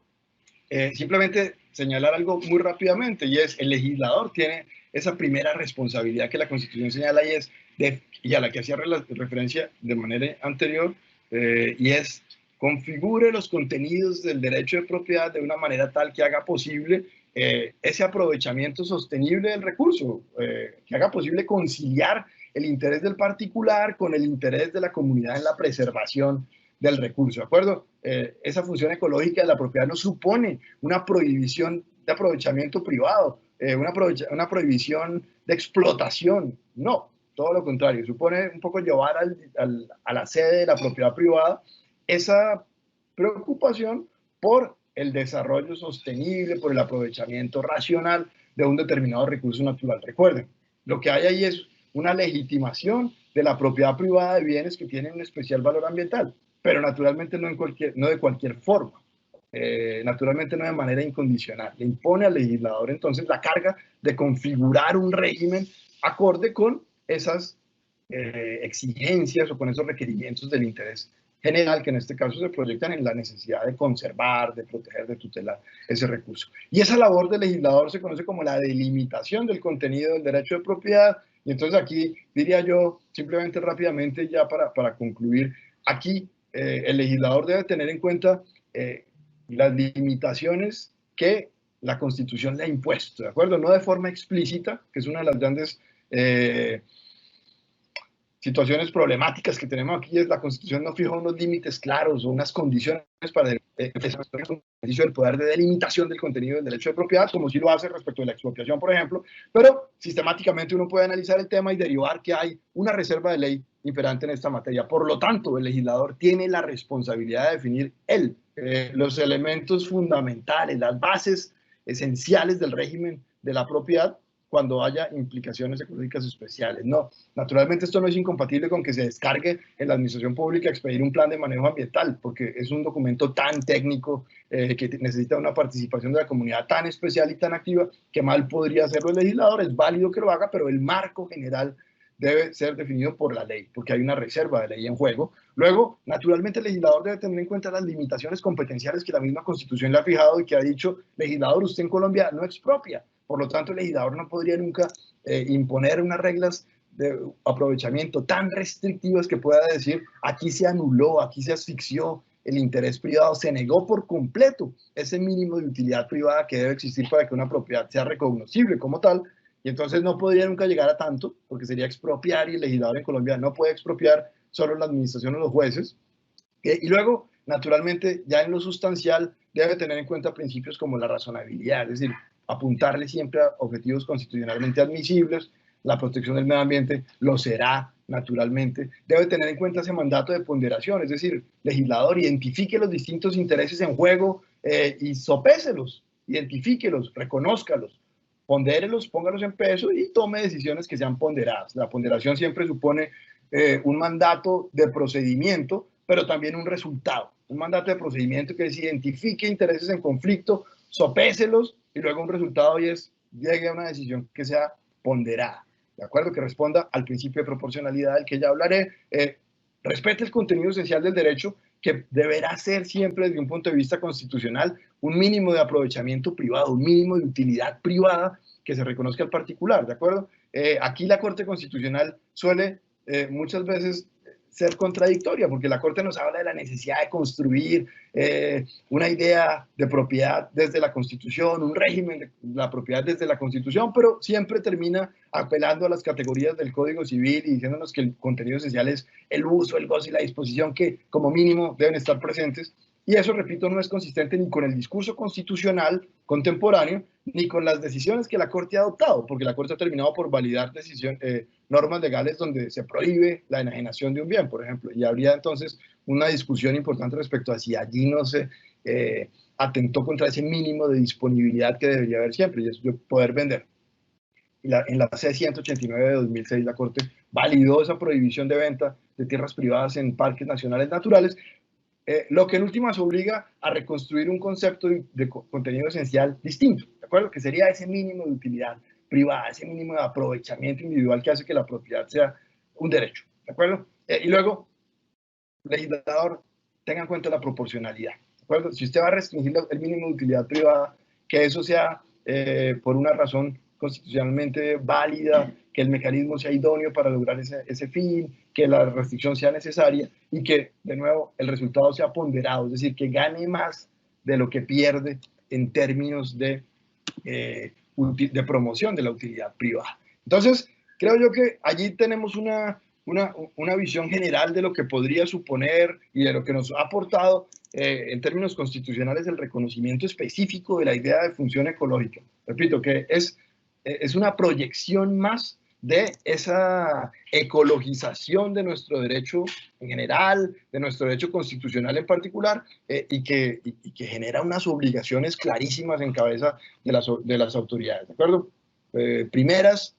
simplemente señalar algo muy rápidamente, y es el legislador tiene esa primera responsabilidad que la Constitución señala y a la que hacía referencia de manera anterior, y es configure los contenidos del derecho de propiedad de una manera tal que haga posible ese aprovechamiento sostenible del recurso, que haga posible conciliar el interés del particular con el interés de la comunidad en la preservación del recurso, ¿de acuerdo? Esa función ecológica de la propiedad no supone una prohibición de aprovechamiento privado, una prohibición de explotación, no, todo lo contrario, supone un poco llevar a la sede de la propiedad privada esa preocupación por el desarrollo sostenible, por el aprovechamiento racional de un determinado recurso natural. Recuerden, lo que hay ahí es una legitimación de la propiedad privada de bienes que tienen un especial valor ambiental, pero naturalmente no de cualquier forma, naturalmente no de manera incondicional. Le impone al legislador entonces la carga de configurar un régimen acorde con esas exigencias o con esos requerimientos del interés general, que en este caso se proyectan en la necesidad de conservar, de proteger, de tutelar ese recurso. Y esa labor del legislador se conoce como la delimitación del contenido del derecho de propiedad. Y entonces aquí diría yo, simplemente rápidamente ya para concluir, aquí el legislador debe tener en cuenta las limitaciones que la Constitución le ha impuesto, ¿de acuerdo? No de forma explícita, que es una de las grandes situaciones problemáticas que tenemos aquí, es la Constitución no fija unos límites claros o unas condiciones para el ejercicio del poder de delimitación del contenido del derecho de propiedad, como si lo hace respecto de la expropiación, por ejemplo, pero sistemáticamente uno puede analizar el tema y derivar que hay una reserva de ley imperante en esta materia. Por lo tanto, el legislador tiene la responsabilidad de definir los elementos fundamentales, las bases esenciales del régimen de la propiedad cuando haya implicaciones ecológicas especiales. No, naturalmente esto no es incompatible con que se descargue en la administración pública expedir un plan de manejo ambiental, porque es un documento tan técnico que necesita una participación de la comunidad tan especial y tan activa que mal podría hacerlo el legislador. Es válido que lo haga, pero el marco general debe ser definido por la ley, porque hay una reserva de ley en juego. Luego, naturalmente, el legislador debe tener en cuenta las limitaciones competenciales que la misma Constitución le ha fijado y que ha dicho, legislador, usted en Colombia no expropia. Por lo tanto, el legislador no podría nunca imponer unas reglas de aprovechamiento tan restrictivas que pueda decir, aquí se anuló, aquí se asfixió el interés privado, se negó por completo ese mínimo de utilidad privada que debe existir para que una propiedad sea reconocible como tal. Y entonces no podría nunca llegar a tanto, porque sería expropiar, y el legislador en Colombia no puede expropiar, solo la administración o los jueces. Y luego, naturalmente, ya en lo sustancial, debe tener en cuenta principios como la razonabilidad, es decir, apuntarle siempre a objetivos constitucionalmente admisibles. La protección del medio ambiente lo será, naturalmente. Debe tener en cuenta ese mandato de ponderación, es decir, legislador, identifique los distintos intereses en juego y sopéselos, identifíquelos, reconózcalos, pondérelos, póngalos en peso y tome decisiones que sean ponderadas. La ponderación siempre supone un mandato de procedimiento, pero también un resultado. Un mandato de procedimiento que es identifique intereses en conflicto, sopéselos y luego un resultado y llegue a una decisión que sea ponderada, ¿de acuerdo? Que responda al principio de proporcionalidad del que ya hablaré, respete el contenido esencial del derecho, que deberá ser siempre desde un punto de vista constitucional un mínimo de aprovechamiento privado, un mínimo de utilidad privada que se reconozca al particular, ¿de acuerdo? Aquí la Corte Constitucional suele muchas veces ser contradictoria, porque la Corte nos habla de la necesidad de construir una idea de propiedad desde la Constitución, un régimen de la propiedad desde la Constitución, pero siempre termina apelando a las categorías del Código Civil y diciéndonos que el contenido esencial es el uso, el goce y la disposición que como mínimo deben estar presentes. Y eso, repito, no es consistente ni con el discurso constitucional contemporáneo, ni con las decisiones que la Corte ha adoptado, porque la Corte ha terminado por validar normas legales donde se prohíbe la enajenación de un bien, por ejemplo, y habría entonces una discusión importante respecto a si allí no se atentó contra ese mínimo de disponibilidad que debería haber siempre, y es poder vender. En la C-189 de 2006 la Corte validó esa prohibición de venta de tierras privadas en parques nacionales naturales, lo que en últimas obliga a reconstruir un concepto de contenido esencial distinto, ¿de acuerdo? Que sería ese mínimo de utilidad privada, ese mínimo de aprovechamiento individual que hace que la propiedad sea un derecho, ¿de acuerdo? Y luego, legislador, tenga en cuenta la proporcionalidad, ¿de acuerdo? Si usted va a restringir el mínimo de utilidad privada, que eso sea por una razón constitucionalmente válida, que el mecanismo sea idóneo para lograr ese fin, que la restricción sea necesaria y que, de nuevo, el resultado sea ponderado, es decir, que gane más de lo que pierde en términos de promoción de la utilidad privada. Entonces, creo yo que allí tenemos una visión general de lo que podría suponer y de lo que nos ha aportado en términos constitucionales el reconocimiento específico de la idea de función ecológica. Repito, que es una proyección más de esa ecologización de nuestro derecho en general, de nuestro derecho constitucional en particular, y que genera unas obligaciones clarísimas en cabeza de las autoridades, ¿de acuerdo? Primeras,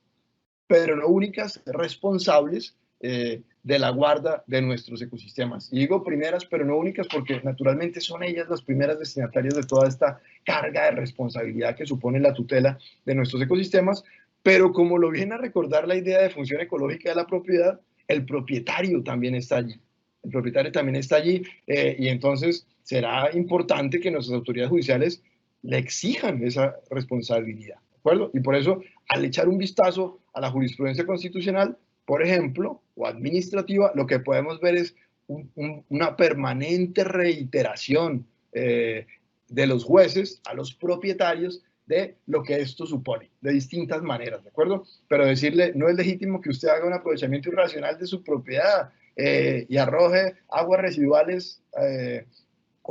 pero no únicas, responsables de la guarda de nuestros ecosistemas. Y digo primeras, pero no únicas, porque naturalmente son ellas las primeras destinatarias de toda esta carga de responsabilidad que supone la tutela de nuestros ecosistemas, pero como lo viene a recordar la idea de función ecológica de la propiedad, el propietario también está allí. El propietario también está allí y entonces será importante que nuestras autoridades judiciales le exijan esa responsabilidad, ¿de acuerdo? Y por eso, al echar un vistazo a la jurisprudencia constitucional, por ejemplo, o administrativa, lo que podemos ver es una permanente reiteración de los jueces a los propietarios de lo que esto supone, de distintas maneras, ¿de acuerdo? Pero decirle, no es legítimo que usted haga un aprovechamiento irracional de su propiedad y arroje aguas residuales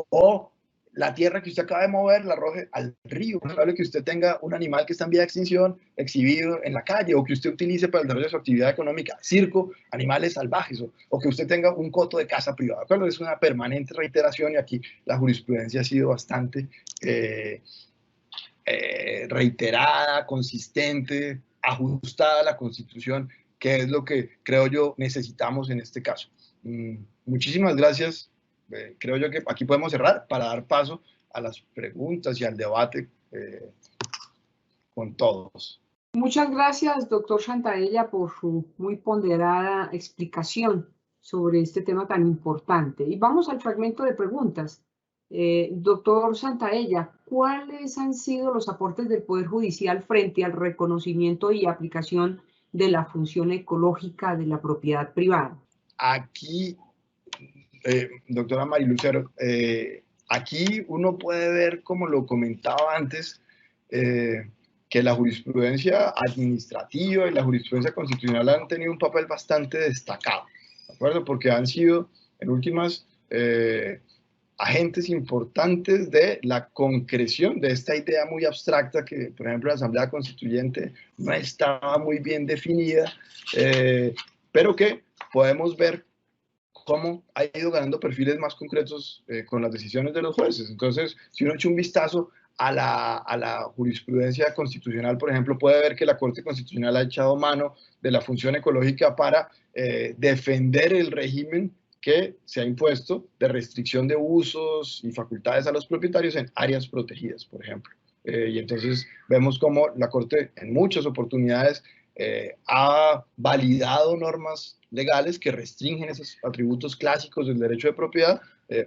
o la tierra que usted acaba de mover la arroje al río. Es probable que usted tenga un animal que está en vía de extinción exhibido en la calle, o que usted utilice para el desarrollo de su actividad económica, circo, animales salvajes, o que usted tenga un coto de caza privada. ¿De acuerdo? Es una permanente reiteración y aquí la jurisprudencia ha sido bastante reiterada, consistente, ajustada a la Constitución, que es lo que creo yo necesitamos en este caso. Muchísimas gracias. Creo yo que aquí podemos cerrar para dar paso a las preguntas y al debate con todos.
Muchas gracias, doctor Santaella, por su muy ponderada explicación sobre este tema tan importante. Y vamos al fragmento de preguntas. Doctor Santaella, ¿cuáles han sido los aportes del Poder Judicial frente al reconocimiento y aplicación de la función ecológica de la propiedad privada?
Aquí, doctora Marilucero, aquí uno puede ver, como lo comentaba antes, que la jurisprudencia administrativa y la jurisprudencia constitucional han tenido un papel bastante destacado, ¿de acuerdo? Porque han sido, en últimas, agentes importantes de la concreción de esta idea muy abstracta que, por ejemplo, la Asamblea Constituyente no estaba muy bien definida, pero que podemos ver cómo ha ido ganando perfiles más concretos con las decisiones de los jueces. Entonces, si uno echa un vistazo a la jurisprudencia constitucional, por ejemplo, puede ver que la Corte Constitucional ha echado mano de la función ecológica para defender el régimen que se ha impuesto de restricción de usos y facultades a los propietarios en áreas protegidas, por ejemplo. Y entonces vemos cómo la Corte en muchas oportunidades ha validado normas legales que restringen esos atributos clásicos del derecho de propiedad,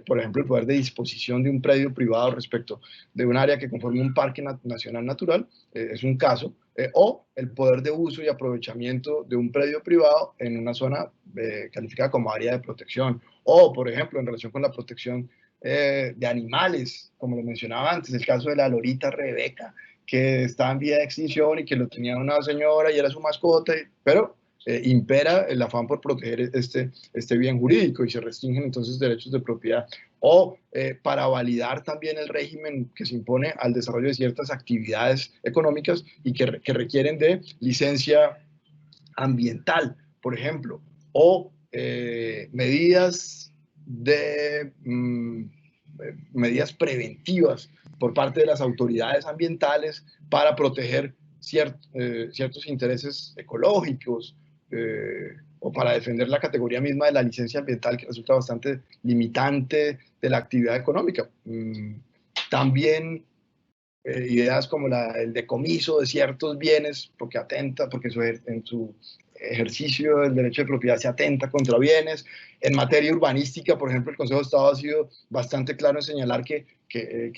por ejemplo, el poder de disposición de un predio privado respecto de un área que conforma un parque nacional natural, es un caso, o el poder de uso y aprovechamiento de un predio privado en una zona calificada como área de protección, o, por ejemplo, en relación con la protección de animales, como lo mencionaba antes, el caso de la lorita Rebeca, que estaba en vía de extinción y que lo tenía una señora y era su mascota, pero impera el afán por proteger este bien jurídico y se restringen entonces derechos de propiedad, o para validar también el régimen que se impone al desarrollo de ciertas actividades económicas y que requieren de licencia ambiental, por ejemplo, o medidas preventivas por parte de las autoridades ambientales para proteger ciertos intereses ecológicos, o para defender la categoría misma de la licencia ambiental, que resulta bastante limitante de la actividad económica. También ideas como el decomiso de ciertos bienes, porque en su ejercicio del derecho de propiedad se atenta contra bienes. En materia urbanística, por ejemplo, el Consejo de Estado ha sido bastante claro en señalar que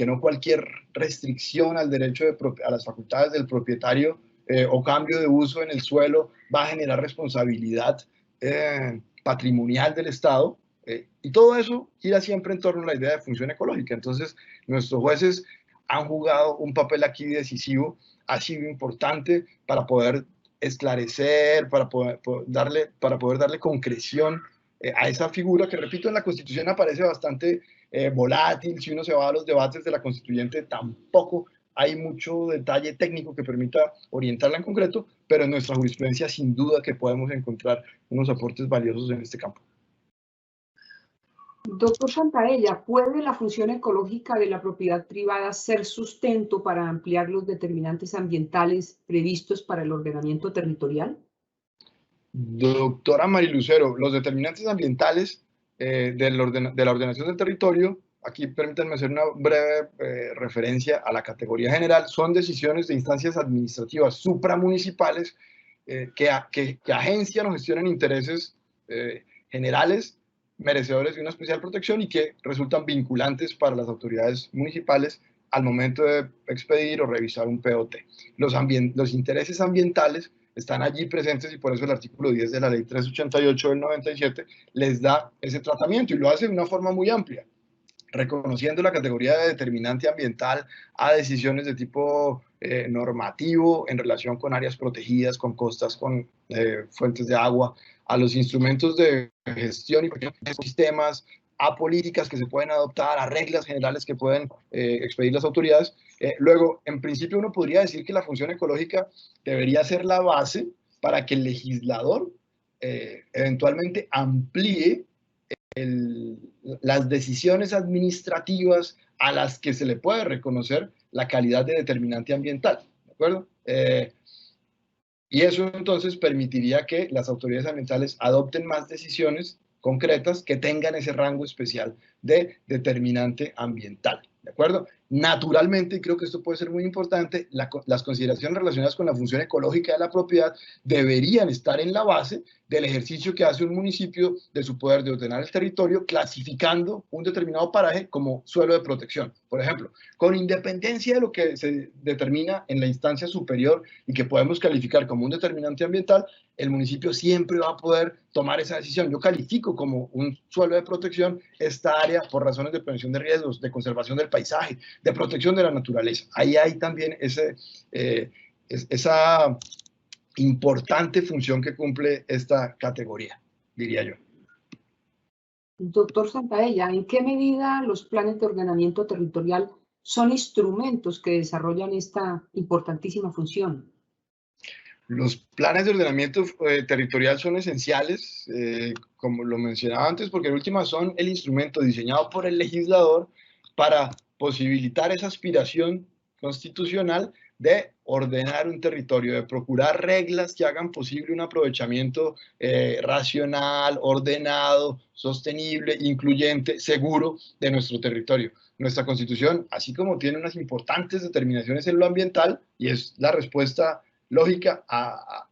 no cualquier restricción al derecho a las facultades del propietario o cambio de uso en el suelo va a generar responsabilidad patrimonial del Estado, y todo eso gira siempre en torno a la idea de función ecológica. Entonces, nuestros jueces han jugado un papel aquí decisivo, ha sido importante para poder esclarecer, para poder darle concreción a esa figura que, repito, en la Constitución aparece bastante volátil. Si uno se va a los debates de la Constituyente, tampoco hay mucho detalle técnico que permita orientarla en concreto, pero en nuestra jurisprudencia sin duda que podemos encontrar unos aportes valiosos en este campo.
Doctor Santaella, ¿puede la función ecológica de la propiedad privada ser sustento para ampliar los determinantes ambientales previstos para el ordenamiento territorial?
Doctora Marilucero, los determinantes ambientales de la ordenación del territorio, aquí permítanme hacer una breve referencia a la categoría general, son decisiones de instancias administrativas supramunicipales que agencian o gestionan intereses generales merecedores de una especial protección y que resultan vinculantes para las autoridades municipales al momento de expedir o revisar un POT. Los intereses ambientales están allí presentes y por eso el artículo 10 de la ley 388 del 97 les da ese tratamiento y lo hace de una forma muy amplia, reconociendo la categoría de determinante ambiental a decisiones de tipo normativo en relación con áreas protegidas, con costas, con fuentes de agua, a los instrumentos de gestión y de sistemas, a políticas que se pueden adoptar, a reglas generales que pueden expedir las autoridades. Luego, en principio uno podría decir que la función ecológica debería ser la base para que el legislador eventualmente amplíe las decisiones administrativas a las que se le puede reconocer la calidad de determinante ambiental, ¿de acuerdo? Y eso entonces permitiría que las autoridades ambientales adopten más decisiones concretas que tengan ese rango especial de determinante ambiental, ¿de acuerdo? Naturalmente, y creo que esto puede ser muy importante, las consideraciones relacionadas con la función ecológica de la propiedad deberían estar en la base del ejercicio que hace un municipio de su poder de ordenar el territorio, clasificando un determinado paraje como suelo de protección, por ejemplo, con independencia de lo que se determina en la instancia superior y que podemos calificar como un determinante ambiental, el municipio siempre va a poder tomar esa decisión. Yo califico como un suelo de protección esta área por razones de prevención de riesgos, de conservación del paisaje, de protección de la naturaleza. Ahí hay también esa importante función que cumple esta categoría, diría yo.
Doctor Santaella, ¿en qué medida los planes de ordenamiento territorial son instrumentos que desarrollan esta importantísima función?
Los planes de ordenamiento territorial son esenciales, como lo mencionaba antes, porque en última son el instrumento diseñado por el legislador para posibilitar esa aspiración constitucional de ordenar un territorio, de procurar reglas que hagan posible un aprovechamiento racional, ordenado, sostenible, incluyente, seguro de nuestro territorio. Nuestra Constitución, así como tiene unas importantes determinaciones en lo ambiental, y es la respuesta lógica a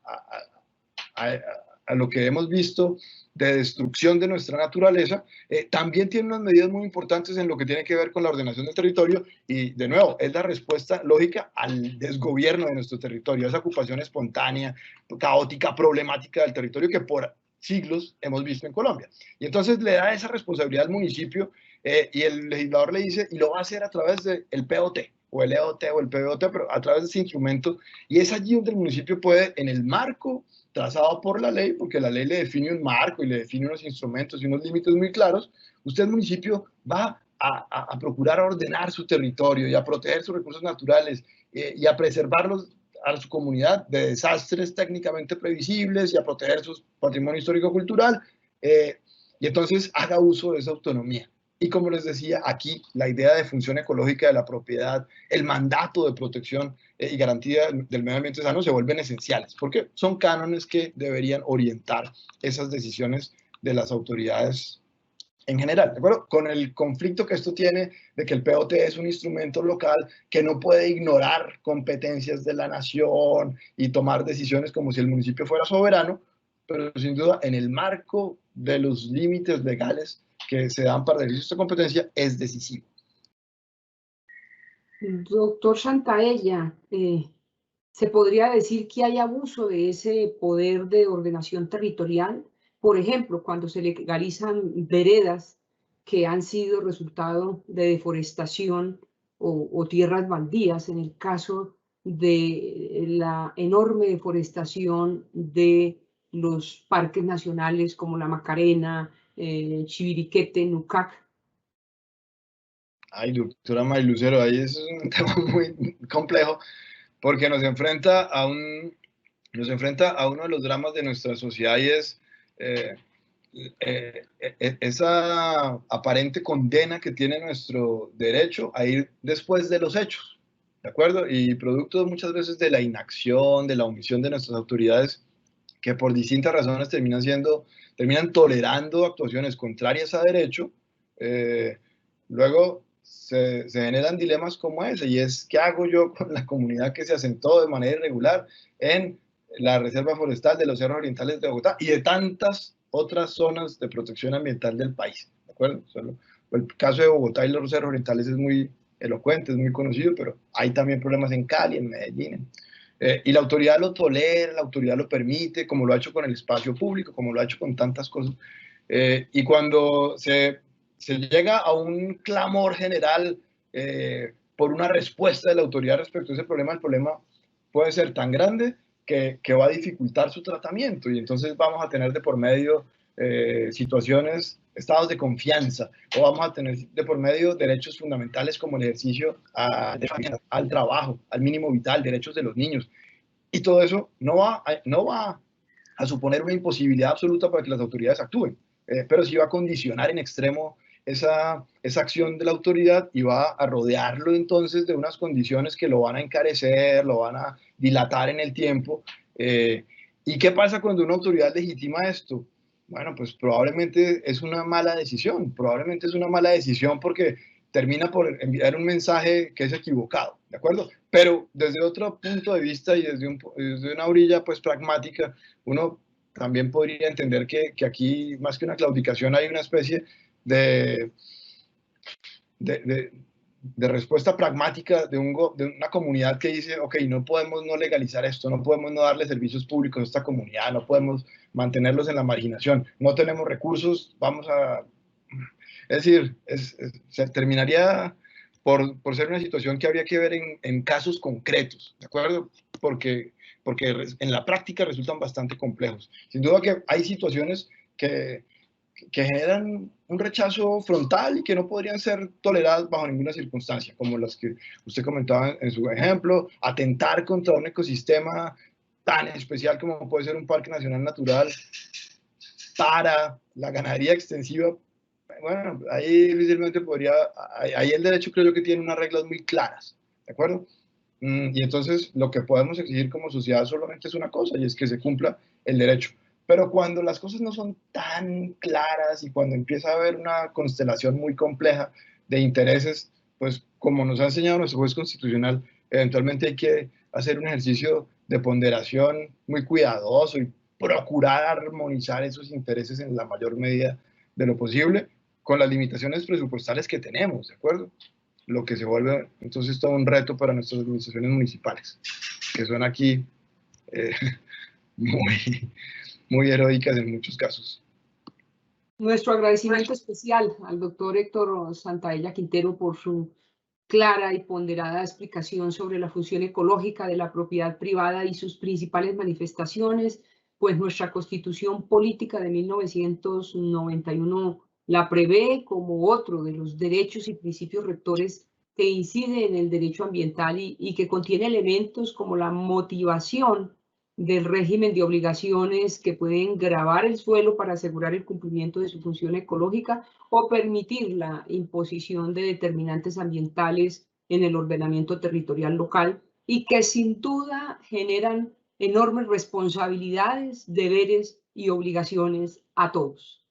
lo que hemos visto de destrucción de nuestra naturaleza, también tiene unas medidas muy importantes en lo que tiene que ver con la ordenación del territorio y, de nuevo, es la respuesta lógica al desgobierno de nuestro territorio, a esa ocupación espontánea, caótica, problemática del territorio que por siglos hemos visto en Colombia. Y entonces le da esa responsabilidad al municipio y el legislador le dice, y lo va a hacer a través del POT, o el EOT o el PBOT, pero a través de ese instrumento, y es allí donde el municipio puede, en el marco trazado por la ley, porque la ley le define un marco y le define unos instrumentos y unos límites muy claros, usted, municipio, va a procurar ordenar su territorio y a proteger sus recursos naturales y a preservarlos a su comunidad de desastres técnicamente previsibles y a proteger su patrimonio histórico-cultural, y entonces haga uso de esa autonomía. Y como les decía, aquí la idea de función ecológica de la propiedad, el mandato de protección y garantía del medio ambiente sano se vuelven esenciales, porque son cánones que deberían orientar esas decisiones de las autoridades en general, ¿de acuerdo? Con el conflicto que esto tiene de que el POT es un instrumento local que no puede ignorar competencias de la nación y tomar decisiones como si el municipio fuera soberano, pero sin duda en el marco de los límites legales que se dan para ejercer esta competencia es decisivo.
Doctor Santaella, ¿se podría decir que hay abuso de ese poder de ordenación territorial? Por ejemplo, cuando se legalizan veredas que han sido resultado de deforestación o tierras baldías, en el caso de la enorme deforestación de los parques nacionales como la Macarena, Chiviriquete, Nucac.
Ay, doctora May Lucero, ahí es un tema muy complejo porque nos enfrenta a uno de los dramas de nuestra sociedad y es esa aparente condena que tiene nuestro derecho a ir después de los hechos, ¿de acuerdo? Y producto muchas veces de la inacción, de la omisión de nuestras autoridades, que por distintas razones terminan tolerando actuaciones contrarias a derecho, luego se generan dilemas como ese, y es, ¿qué hago yo con la comunidad que se asentó de manera irregular en la Reserva Forestal de los Cerros Orientales de Bogotá y de tantas otras zonas de protección ambiental del país? ¿De acuerdo? El caso de Bogotá y los Cerros Orientales es muy elocuente, es muy conocido, pero hay también problemas en Cali, en Medellín. Y la autoridad lo tolera, la autoridad lo permite, como lo ha hecho con el espacio público, como lo ha hecho con tantas cosas. Y cuando se llega a un clamor general por una respuesta de la autoridad respecto a ese problema, el problema puede ser tan grande que va a dificultar su tratamiento, y entonces vamos a tener de por medio situaciones, estados de confianza, o vamos a tener de por medio derechos fundamentales como el ejercicio al trabajo, al mínimo vital, derechos de los niños. Y todo eso no va a suponer una imposibilidad absoluta para que las autoridades actúen, pero sí va a condicionar en extremo esa acción de la autoridad y va a rodearlo entonces de unas condiciones que lo van a encarecer, lo van a dilatar en el tiempo. ¿Y qué pasa cuando una autoridad legitima esto? Bueno, pues probablemente es una mala decisión, porque termina por enviar un mensaje que es equivocado, ¿de acuerdo? Pero desde otro punto de vista y desde una orilla pues pragmática, uno también podría entender que aquí, más que una claudicación, hay una especie de respuesta pragmática de una comunidad que dice, ok, no podemos no legalizar esto, no podemos no darle servicios públicos a esta comunidad, no podemos mantenerlos en la marginación, no tenemos recursos, vamos a... Es decir, se terminaría por ser una situación que habría que ver en casos concretos, ¿de acuerdo? Porque en la práctica resultan bastante complejos. Sin duda que hay situaciones que generan un rechazo frontal y que no podrían ser toleradas bajo ninguna circunstancia, como las que usted comentaba en su ejemplo, atentar contra un ecosistema tan especial como puede ser un parque nacional natural para la ganadería extensiva. Bueno, ahí difícilmente podría, ahí el derecho creo yo que tiene unas reglas muy claras, ¿de acuerdo? Y entonces lo que podemos exigir como sociedad solamente es una cosa, y es que se cumpla el derecho. Pero cuando las cosas no son tan claras y cuando empieza a haber una constelación muy compleja de intereses, pues como nos ha enseñado nuestro juez constitucional, eventualmente hay que hacer un ejercicio de ponderación muy cuidadoso y procurar armonizar esos intereses en la mayor medida de lo posible con las limitaciones presupuestales que tenemos, ¿de acuerdo? Lo que se vuelve entonces todo un reto para nuestras administraciones municipales, que son aquí muy heroicas en muchos casos.
Nuestro agradecimiento especial al doctor Héctor Santaella Quintero por su clara y ponderada explicación sobre la función ecológica de la propiedad privada y sus principales manifestaciones, pues nuestra Constitución Política de 1991 la prevé como otro de los derechos y principios rectores que incide en el derecho ambiental y que contiene elementos como la motivación del régimen de obligaciones que pueden gravar el suelo para asegurar el cumplimiento de su función ecológica o permitir la imposición de determinantes ambientales en el ordenamiento territorial local y que sin duda generan enormes responsabilidades, deberes y obligaciones a todos.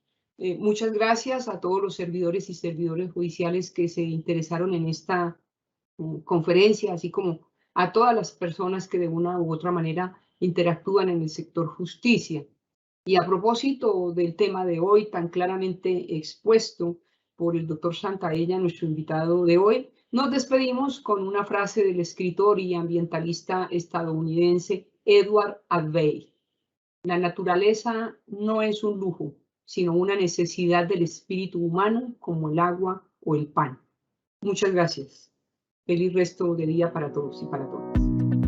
Muchas gracias a todos los servidores y servidores judiciales que se interesaron en esta conferencia, así como a todas las personas que de una u otra manera interactúan en el sector justicia. Y a propósito del tema de hoy, tan claramente expuesto por el doctor Santaella, nuestro invitado de hoy, nos despedimos con una frase del escritor y ambientalista estadounidense Edward Abbey. La naturaleza no es un lujo, sino una necesidad del espíritu humano como el agua o el pan. Muchas gracias. Feliz resto de día para todos y para todas.